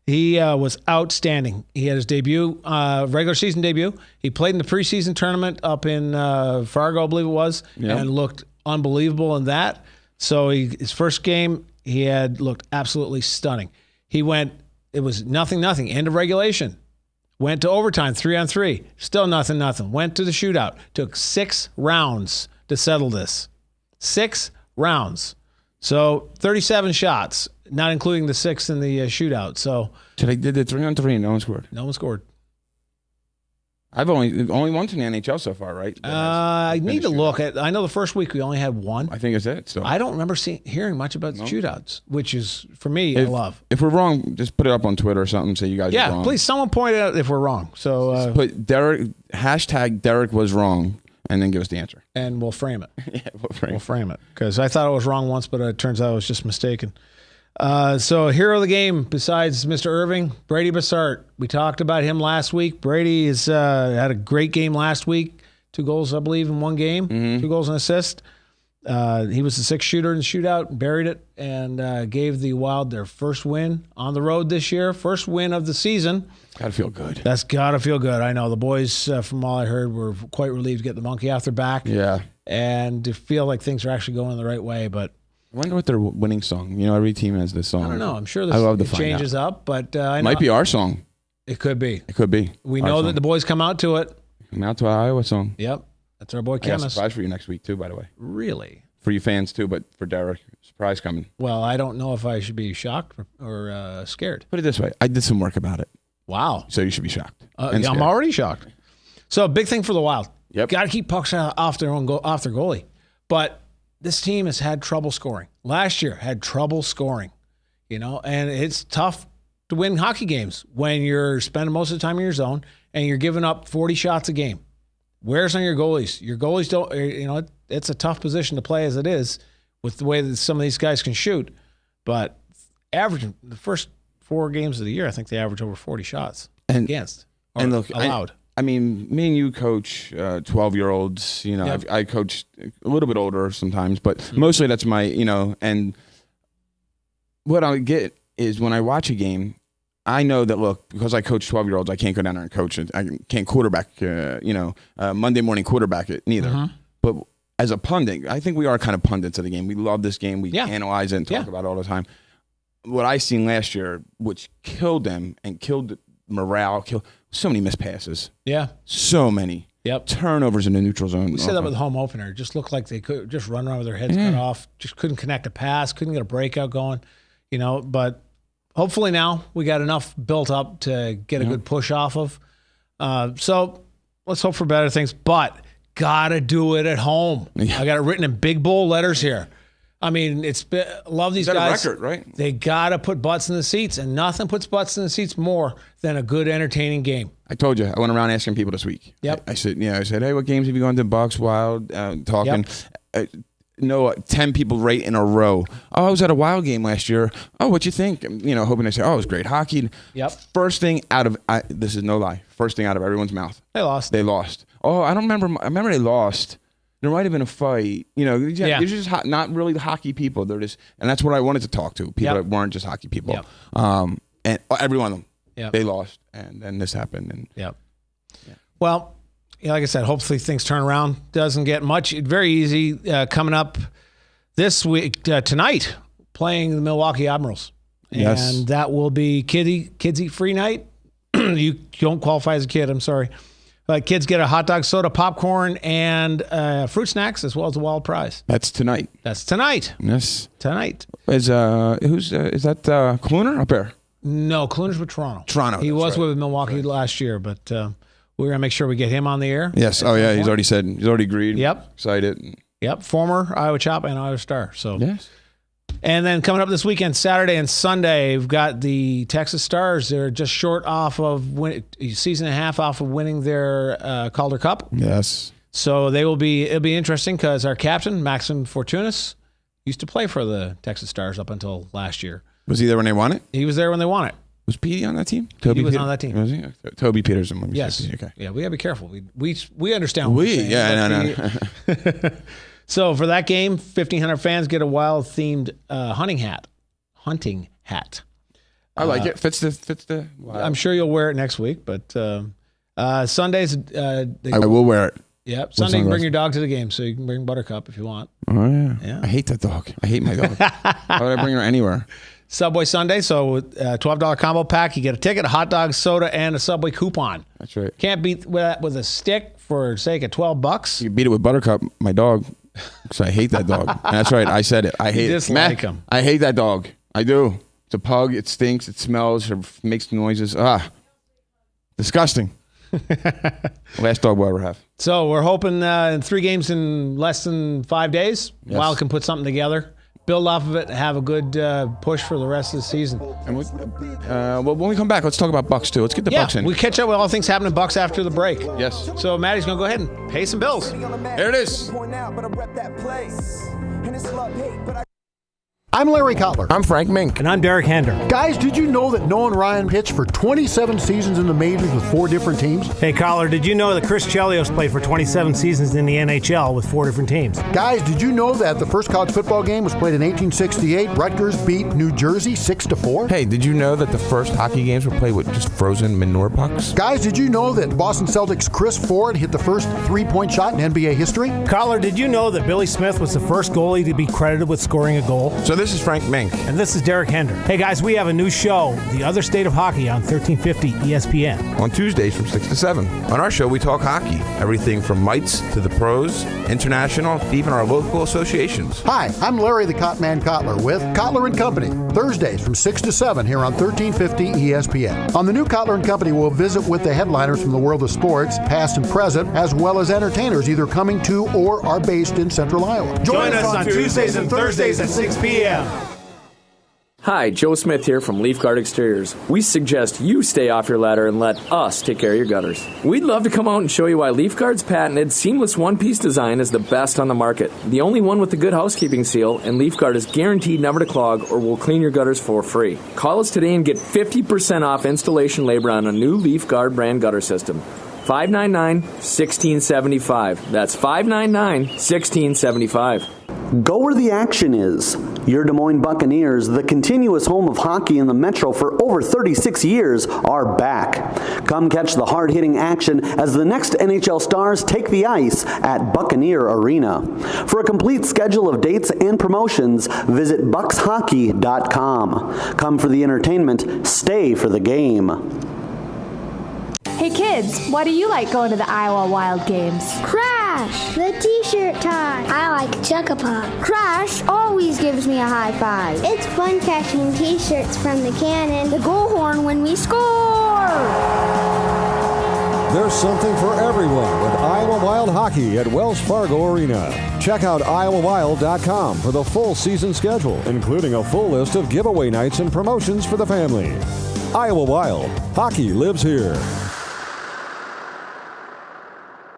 He was outstanding. He had his debut, regular season debut. He played in the preseason tournament up in Fargo, I believe it was, and looked unbelievable in that. So his first game, he had looked absolutely stunning. He went, it was 0-0, end of regulation. Went to overtime, 3-on-3. Still 0-0. Went to the shootout. Took 6 rounds to settle this. 6 rounds. So 37 shots, not including the 6 in the shootout. So they did the 3-on-3 and no one scored. No one scored. I've only one in the NHL so far, right? I need to look at. I know the first week we only had one. I think it's it. So I don't remember hearing much about the shootouts, which is for me I love. If we're wrong, just put it up on Twitter or something. Say you guys are wrong. Please, someone point out if we're wrong. So put Derek #Derek was wrong, and then give us the answer, and we'll frame it. Yeah, we'll frame it because I thought I was wrong once, but it turns out I was just mistaken. So hero of the game besides Mr. Irving, Brady Bassart. We talked about him last week. Brady has had a great game last week. 2 goals, I believe, in one game. 2 goals and assist. He was the 6th shooter in the shootout, buried it, and gave the Wild their first win on the road this year. First win of the season. Gotta feel good. That's gotta feel good. I know the boys, from all I heard, were quite relieved to get the monkey off their back. Yeah. And to feel like things are actually going the right way, but I wonder what their winning song. You know, every team has this song. I don't know. I'm sure I love to it find changes out. up, but I know Might be our song. It could be. It could be. We our know song. that the boys come out to it. Come out to our Iowa song. Yep, that's our boy I got a Chemist. surprise for you next week too, by the way. Really? For you fans too, but for Derek, surprise coming. Well, I don't know if I should be shocked or scared. Put it this way: I did some work about it. Wow. So you should be shocked. Yeah, I'm already shocked. So big thing for the Wild. Yep. Got to keep pucks off their goalie, but this team has had trouble scoring. Last year had trouble scoring, and it's tough to win hockey games when you're spending most of the time in your zone and you're giving up 40 shots a game. Where's on your goalies? Your goalies don't, it's a tough position to play as it is with the way that some of these guys can shoot. But averaging the first 4 games of the year, I think they average over 40 shots against or and look, allowed. I mean, me and you coach 12-year-olds. Yep. I coach a little bit older sometimes, but mostly that's my, and what I get is when I watch a game, I know that, look, because I coach 12-year-olds, I can't go down there and coach it. I can't quarterback, Monday morning quarterback it neither. But as a pundit, I think we are kind of pundits of the game. We love this game. We analyze it and talk about it all the time. What I seen last year, which killed them and killed morale, killed so many missed passes. Yeah. So many. Yep. Turnovers in the neutral zone. We said that with the home opener. It just looked like they could just run around with their heads cut off. Just couldn't connect a pass. Couldn't get a breakout going. But hopefully now we got enough built up to get a good push off of. So let's hope for better things. But gotta do it at home. I got it written in big bold letters here. I mean, love these guys. A record, right? They gotta put butts in the seats, and nothing puts butts in the seats more than a good, entertaining game. I told you, I went around asking people this week. Yep. I said, hey, what games have you gone to? Bucks, Wild, talking. Yep. 10 people right in a row. Oh, I was at a Wild game last year. Oh, what'd you think? Hoping they say, oh, it was great hockey. Yep. First thing out of, this is no lie, first thing out of everyone's mouth. They lost. Oh, I don't remember. I remember they lost. There might have been a fight. They're just not really hockey people. They're just, and that's what I wanted to talk to. People that weren't just hockey people. Yep. And every one of them, Yep. they lost. And then this happened. And Well, like I said, hopefully things turn around. Doesn't get much. Very easy coming up this week, tonight, playing the Milwaukee Admirals. Yes. And that will be kids eat free night. You don't qualify as a kid, I'm sorry. Kids get a hot dog, soda, popcorn, and fruit snacks, as well as the Wild prize. That's tonight. That's tonight. Yes. Tonight. Is that Kluner up there? No, Kluner's with Toronto. Toronto. He was right. with Milwaukee last year, but we're going to make sure we get him on the air. Yes. Oh, yeah. He's already agreed. Yep. Excited. Yep. Former Iowa Chop and Iowa Star. So. Yes. And then coming up this weekend, Saturday and Sunday, we've got the Texas Stars. They're just short off of a season and a half off of winning their Calder Cup. Yes. So it'll be interesting because our captain, Maxim Fortunas, used to play for the Texas Stars up until last year. Was he there when they won it? He was there when they won it. Was Petey on that team? He was on that team. Was he? Toby Peterson. Yes. Okay. Yeah, we got to be careful. We understand what we're saying. No. So for that game, 1,500 fans get a Wild-themed hunting hat. I like it. Fits the. Wild. I'm sure you'll wear it next week, but Sundays. I will wear it. Yep. Sunday, you can bring your dog to the game, so you can bring Buttercup if you want. Oh yeah. I hate that dog. I hate my dog. Why would I bring her anywhere? Subway Sunday, so $12 combo pack. You get a ticket, a hot dog, soda, and a Subway coupon. That's right. Can't beat that with a stick for sake of $12. You beat it with Buttercup, my dog, because I hate that dog. And that's right. I said it. I hate it. Dislike him. I hate that dog. I do. It's a pug. It stinks. It smells. It makes noises. Disgusting. Last dog we'll ever have. So we're hoping in 3 games in less than 5 days, Yes. Wild can put something together, build off of it, and have a good push for the rest of the season. And well, when we come back, let's talk about Bucks too. Let's get the Bucks in. We catch up with all things happening in Bucks after the break. Yes. So Maddie's going to go ahead and pay some bills. There it is. I'm Larry Kotler. I'm Frank Mink. And I'm Derek Hander. Guys, did you know that Noah and Ryan pitched for 27 seasons in the majors with 4 different teams? Hey, Collar, did you know that Chris Chelios played for 27 seasons in the NHL with 4 different teams? Guys, did you know that the first college football game was played in 1868? Rutgers beat New Jersey 6-4. Hey, did you know that the first hockey games were played with just frozen manure pucks? Guys, did you know that Boston Celtics' Chris Ford hit the first 3-point shot in NBA history? Collar, did you know that Billy Smith was the first goalie to be credited with scoring a goal? So this is Frank Mink. And this is Derek Hender. Hey guys, we have a new show, The Other State of Hockey, on 1350 ESPN. On Tuesdays from 6 to 7. On our show, we talk hockey. Everything from mites to the pros, international, even our local associations. Hi, I'm Larry the Cotman Kotler with Kotler & Company. Thursdays from 6 to 7 here on 1350 ESPN. On the new Kotler & Company, we'll visit with the headliners from the world of sports, past and present, as well as entertainers either coming to or are based in Central Iowa. Join us on Tuesdays and Thursdays at 6 p.m. Hi, Joe Smith here from Leaf Guard Exteriors. We suggest you stay off your ladder and let us take care of your gutters. We'd love to come out and show you why Leaf Guard's patented seamless one-piece design is the best on the market. The only one with the good housekeeping seal, and Leaf Guard is guaranteed never to clog or will clean your gutters for free. Call us today and get 50% off installation labor on a new Leaf Guard brand gutter system. 599-1675. That's 599-1675. Go where the action is. Your Des Moines Buccaneers, the continuous home of hockey in the Metro for over 36 years, are back. Come catch the hard-hitting action as the next NHL stars take the ice at Buccaneer Arena. For a complete schedule of dates and promotions, visit buckshockey.com. Come for the entertainment, stay for the game. Hey kids, why do you like going to the Iowa Wild games? Crash! The t-shirt tie. I like Chuck-a-Pop. Crash always gives me a high five. It's fun catching t-shirts from the cannon. The goal horn when we score! There's something for everyone with Iowa Wild Hockey at Wells Fargo Arena. Check out iowawild.com for the full season schedule, including a full list of giveaway nights and promotions for the family. Iowa Wild. Hockey lives here.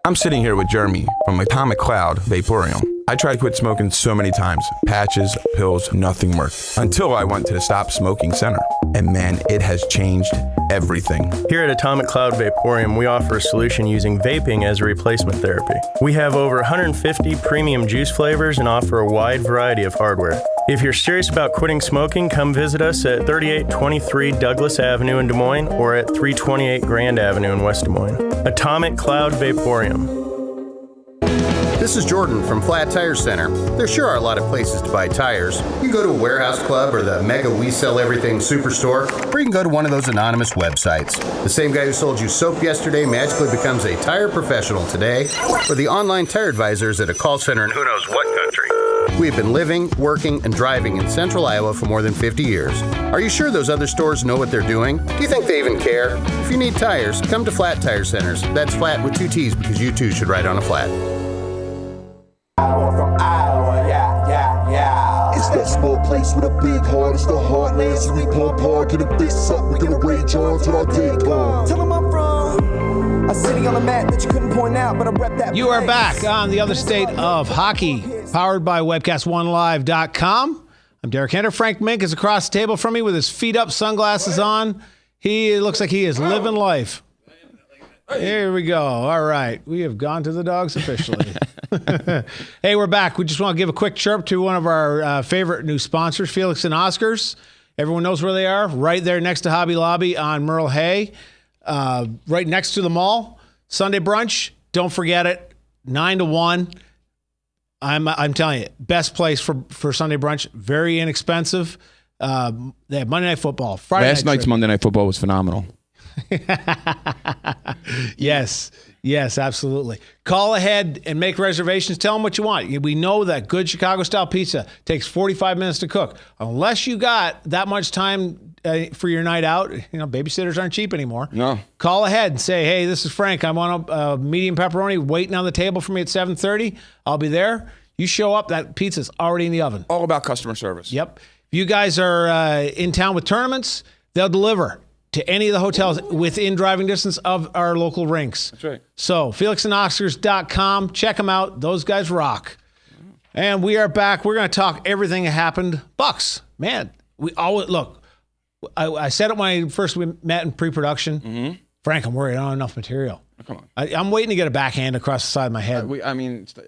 I'm sitting here with Jeremy from Atomic Cloud Vaporium. I tried to quit smoking so many times. Patches, pills, nothing worked. Until I went to the Stop Smoking Center. And man, it has changed everything. Here at Atomic Cloud Vaporium, we offer a solution using vaping as a replacement therapy. We have over 150 premium juice flavors and offer a wide variety of hardware. If you're serious about quitting smoking, come visit us at 3823 Douglas Avenue in Des Moines or at 328 Grand Avenue in West Des Moines. Atomic Cloud Vaporium. This is Jordan from Flat Tire Center. There sure are a lot of places to buy tires. You can go to a warehouse club or the Mega We Sell Everything Superstore, or you can go to one of those anonymous websites. The same guy who sold you soap yesterday magically becomes a tire professional today, or the online tire advisors at a call center in who knows what country. We've been living, working, and driving in central Iowa for more than 50 years. Are you sure those other stores know what they're doing? Do you think they even care? If you need tires, come to Flat Tire Centers. That's flat with 2 T's because you too should ride on a flat. Iowa from Iowa, yeah. It's that small place with a big heart. It's the heartland, so we pump hard, get a fist up. We gonna rage on till our day comes. Tell 'em I'm from a city on the map that you couldn't point out, but I rep that. You are back on The Other State of Hockey, powered by webcast1live.com. I'm Derek Hender. Frank Mink is across the table from me with his feet up, sunglasses on. He looks like he is living life. Here we go. All right. We have gone to the dogs officially. Hey, we're back. We just want to give a quick chirp to one of our favorite new sponsors, Felix and Oscars. Everyone knows where they are. Right there next to Hobby Lobby on Merle Hay. Right next to the mall. Sunday brunch. Don't forget it. 9 to 1. I'm telling you, best place for Sunday brunch. Very inexpensive. They have Monday Night Football. Friday Last night's Monday Night Football was phenomenal. Yes, absolutely. Call ahead and make reservations. Tell them what you want. We know that good Chicago-style pizza takes 45 minutes to cook. Unless you got that much time for your night out. Babysitters aren't cheap anymore. No. Call ahead and say, hey, this is Frank. I want a medium pepperoni waiting on the table for me at 7:30. I'll be there. You show up, that pizza's already in the oven. All about customer service. Yep. If you guys are in town with tournaments, they'll deliver to any of the hotels within driving distance of our local rinks. That's right. So, FelixandOscars.com. Check them out. Those guys rock. And we are back. We're going to talk everything that happened. Bucks, man, we always look. I said it when we met in pre-production. Mm-hmm. Frank, I'm worried I don't have enough material. Oh, come on. I'm waiting to get a backhand across the side of my head.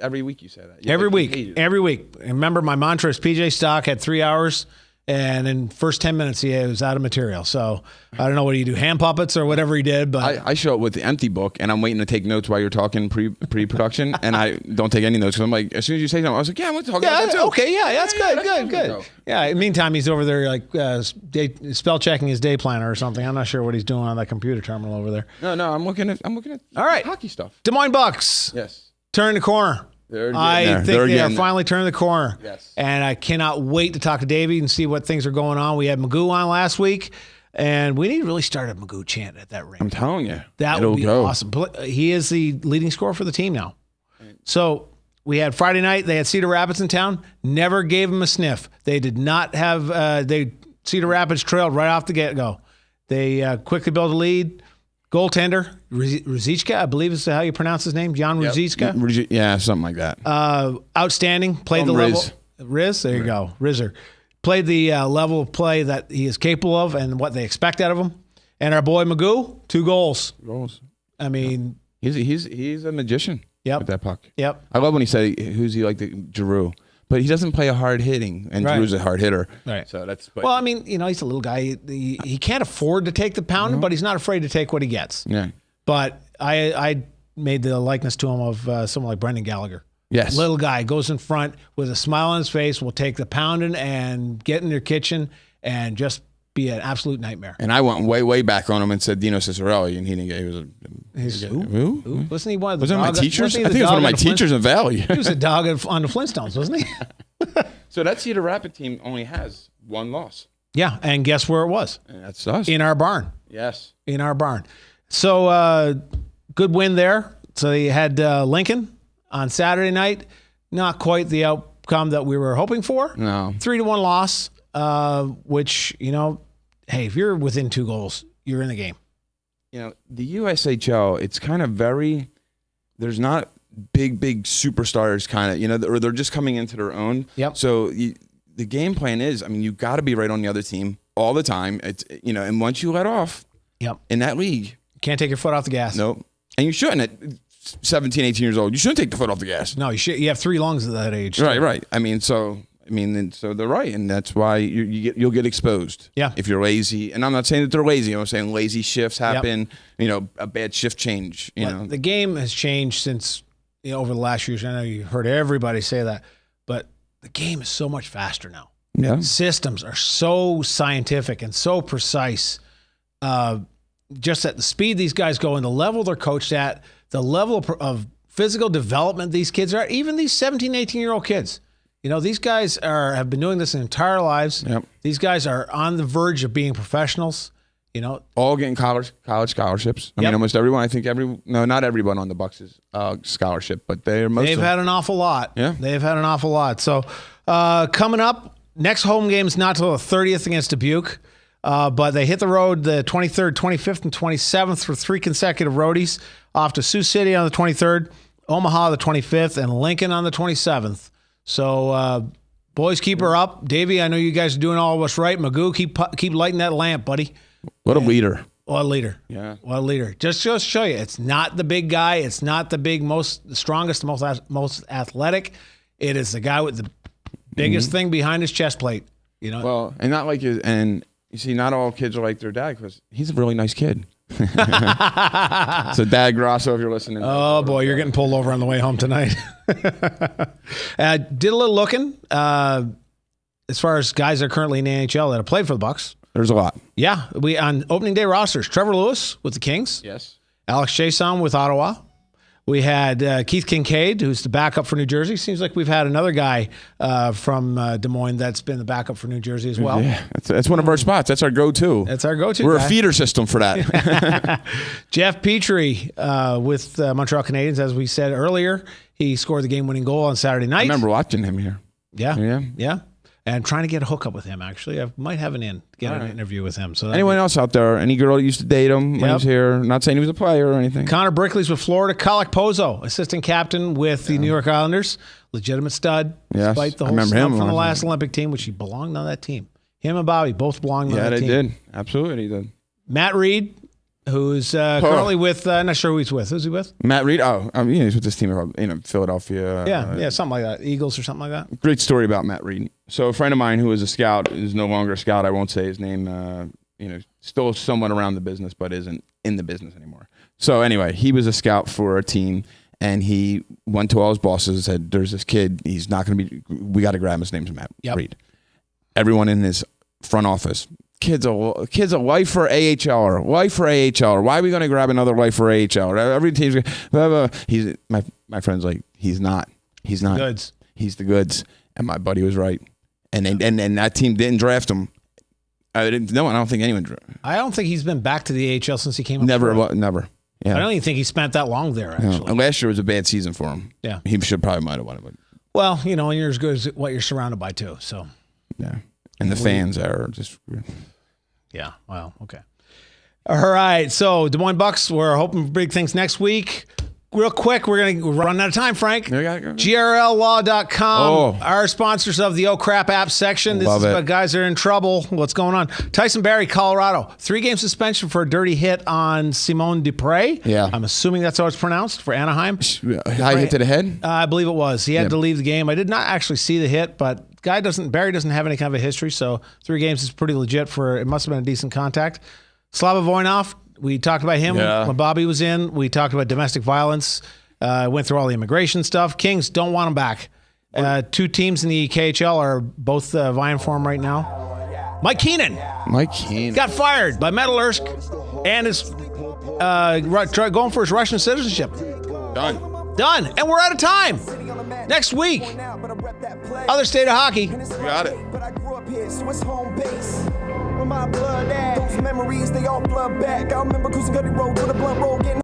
Every week you say that. Every week. And remember, my mantra is PJ Stock had 3 hours. And in first 10 minutes, he was out of material. So I don't know what you do, hand puppets or whatever he did. But I show up with the empty book, and I'm waiting to take notes while you're talking pre-production, and I don't take any notes because I'm like, as soon as you say something, I was like, yeah, I'm going to talk about that too. Okay, yeah, that's good. Yeah. In the meantime, he's over there like spell checking his day planner or something. I'm not sure what he's doing on that computer terminal over there. No, I'm looking at all right, hockey stuff. Des Moines Bucks. Yes. Turn the corner. I think they are finally turning the corner. Yes. And I cannot wait to talk to Davey and see what things are going on. We had Magoo on last week, and we need to really start a Magoo chant at that rink. I'm telling you. That would be awesome. He is the leading scorer for the team now. So we had Friday night. They had Cedar Rapids in town. Never gave them a sniff. They did not have Cedar Rapids trailed right off the get-go. They quickly built a lead. Goaltender, Ruzicka, I believe is how you pronounce his name, Jan Ruzicka. Yeah, something like that. Outstanding. Played the level. Riz, there you go. Rizzer. Played the level of play that he is capable of and what they expect out of him. And our boy Magoo, 2 goals. I mean. He's a magician with that puck. Yep. I love when he said, who's he like the Giroux? But he doesn't play a hard hitting, and Drew's a hard hitter. Right. So that's. Well, I mean, he's a little guy. He can't afford to take the pounding, but he's not afraid to take what he gets. Yeah. But I made the likeness to him of someone like Brendan Gallagher. Yes. Little guy goes in front with a smile on his face, will take the pounding and get in their kitchen and just be an absolute nightmare. And I went way back on him and said Dino Cicerelli, and he didn't get. Who? Wasn't he one of the my teachers? I think it was one of my teachers in Valley. He was a dog on the Flintstones, wasn't he? So that Cedar Rapids team only has 1 loss. Yeah, and guess where it was? And that's us. In our barn. Yes. In our barn. So good win there. So they had Lincoln on Saturday night. Not quite the outcome that we were hoping for. No. 3-1 loss, which, hey, if you're within 2 goals, you're in the game. The USHL, it's kind of there's not big superstars kind of, or they're just coming into their own. Yep. So the game plan is, you got to be right on the other team all the time. It's, and once you let off in that league. Can't take your foot off the gas. Nope. And you shouldn't at 17, 18 years old. You shouldn't take the foot off the gas. No, you should. You have 3 lungs at that age. Right. So they're right, and that's why you'll get exposed. Yeah. If you're lazy, and I'm not saying that they're lazy. I'm saying lazy shifts happen. Yep. A bad shift change. The game has changed since over the last years. I know you heard everybody say that, but the game is so much faster now. Yeah. Systems are so scientific and so precise. Just at the speed these guys go and the level they're coached at, the level of physical development these kids are at, even these 17, 18-year-old kids. These guys have been doing this their entire lives. Yep. These guys are on the verge of being professionals. All getting college scholarships. I mean, almost everyone. I think not everyone on the Bucks is scholarship, but they've had an awful lot. Yeah, they've had an awful lot. So coming up, next home game is not till the 30th against Dubuque, but they hit the road the 23rd, 25th, and 27th for 3 consecutive roadies. Off to Sioux City on the 23rd, Omaha the 25th, and Lincoln on the 27th. So, boys, keep her up. Davey, I know you guys are doing all of us right. Magoo, keep lighting that lamp, buddy. What a leader. What a leader. Yeah. What a leader. Just to show you, it's not the big guy. It's not the the strongest, most athletic. It is the guy with the biggest thing behind his chest plate. Well, and not like and you see, not all kids are like their dad because he's a really nice kid. So, Dad Grosso, if you're listening. Oh, boy, you're getting pulled over on the way home tonight. Did a little looking as far as guys that are currently in the NHL that have played for the Bucks. There's a lot. Yeah. On opening day rosters, Trevor Lewis with the Kings. Yes. Alex Chiasson with Ottawa. We had Keith Kincaid, who's the backup for New Jersey. Seems like we've had another guy from Des Moines that's been the backup for New Jersey as well. Yeah, that's one of our spots. That's our go-to. That's our go-to. We're guy. a feeder system for that. Jeff Petrie with Montreal Canadiens, as we said earlier. He scored the game-winning goal on Saturday night. I remember watching him here. Yeah. And I'm trying to get a hookup with him, actually. I might have an interview with him. So anyone else out there? Any girl that used to date him when he was here? Not saying he was a player or anything. Connor Brickley's with Florida. Kalek Pozo, assistant captain with the New York Islanders. Legitimate stud. Yes. Despite the whole stuff from the last Olympic team, which he belonged on that team. Him and Bobby both belonged on that team. Yeah, they did. Absolutely, they did. Matt Reed, who's currently with, not sure who he's with. Who's he with? Matt Reed. He's with this team, Philadelphia. Yeah, something like that. Eagles or something like that. Great story about Matt Reed. So a friend of mine who was a scout is no longer a scout. I won't say his name. Still somewhat around the business, but isn't in the business anymore. So anyway, he was a scout for a team, and he went to all his bosses and said, "There's this kid. He's not going to be. We got to grab him. His name's Matt Reed." Everyone in his front office. Kid's a lifer AHLer. Lifer AHLer. Why are we going to grab another lifer AHLer? Every team's blah, blah. He's my friend's like, he's not. He's not. Goods. He's the goods. And my buddy was right. And that team didn't draft him. I don't think anyone drafted him. I don't think he's been back to the AHL since he came up. Never. Yeah. I don't even think he spent that long there, actually. No. Last year was a bad season for him. Yeah. He might have won it. But. Well, and you're as good as what you're surrounded by, too. So. Yeah. And the fans are just... Yeah, wow, okay. All right, so Des Moines Bucks, we're hoping for big things next week. Real quick, we're running out of time, Frank. GRLlaw.com, our sponsors of the Oh Crap app section. This is about guys that are in trouble. What's going on? Tyson Barrie, Colorado. 3-game suspension for a dirty hit on Simone Dupre. Yeah. I'm assuming that's how it's pronounced for Anaheim. High hit to the head? I believe it was. He had to leave the game. I did not actually see the hit, but Barrie doesn't have any kind of a history, so 3 games is pretty legit it must have been a decent contact. Slava Voinov, we talked about him when Bobby was in. We talked about domestic violence. Went through all the immigration stuff. Kings don't want him back. 2 teams in the KHL are both vying for him right now. Mike Keenan got fired by Metallursk and is going for his Russian citizenship. Done. And we're out of time. Next week, other state of hockey. Got it. But I grew up here, so it's home base. Where my blood at? Those memories, they all flood back. I remember cruising Gutty Road with a blunt roll getting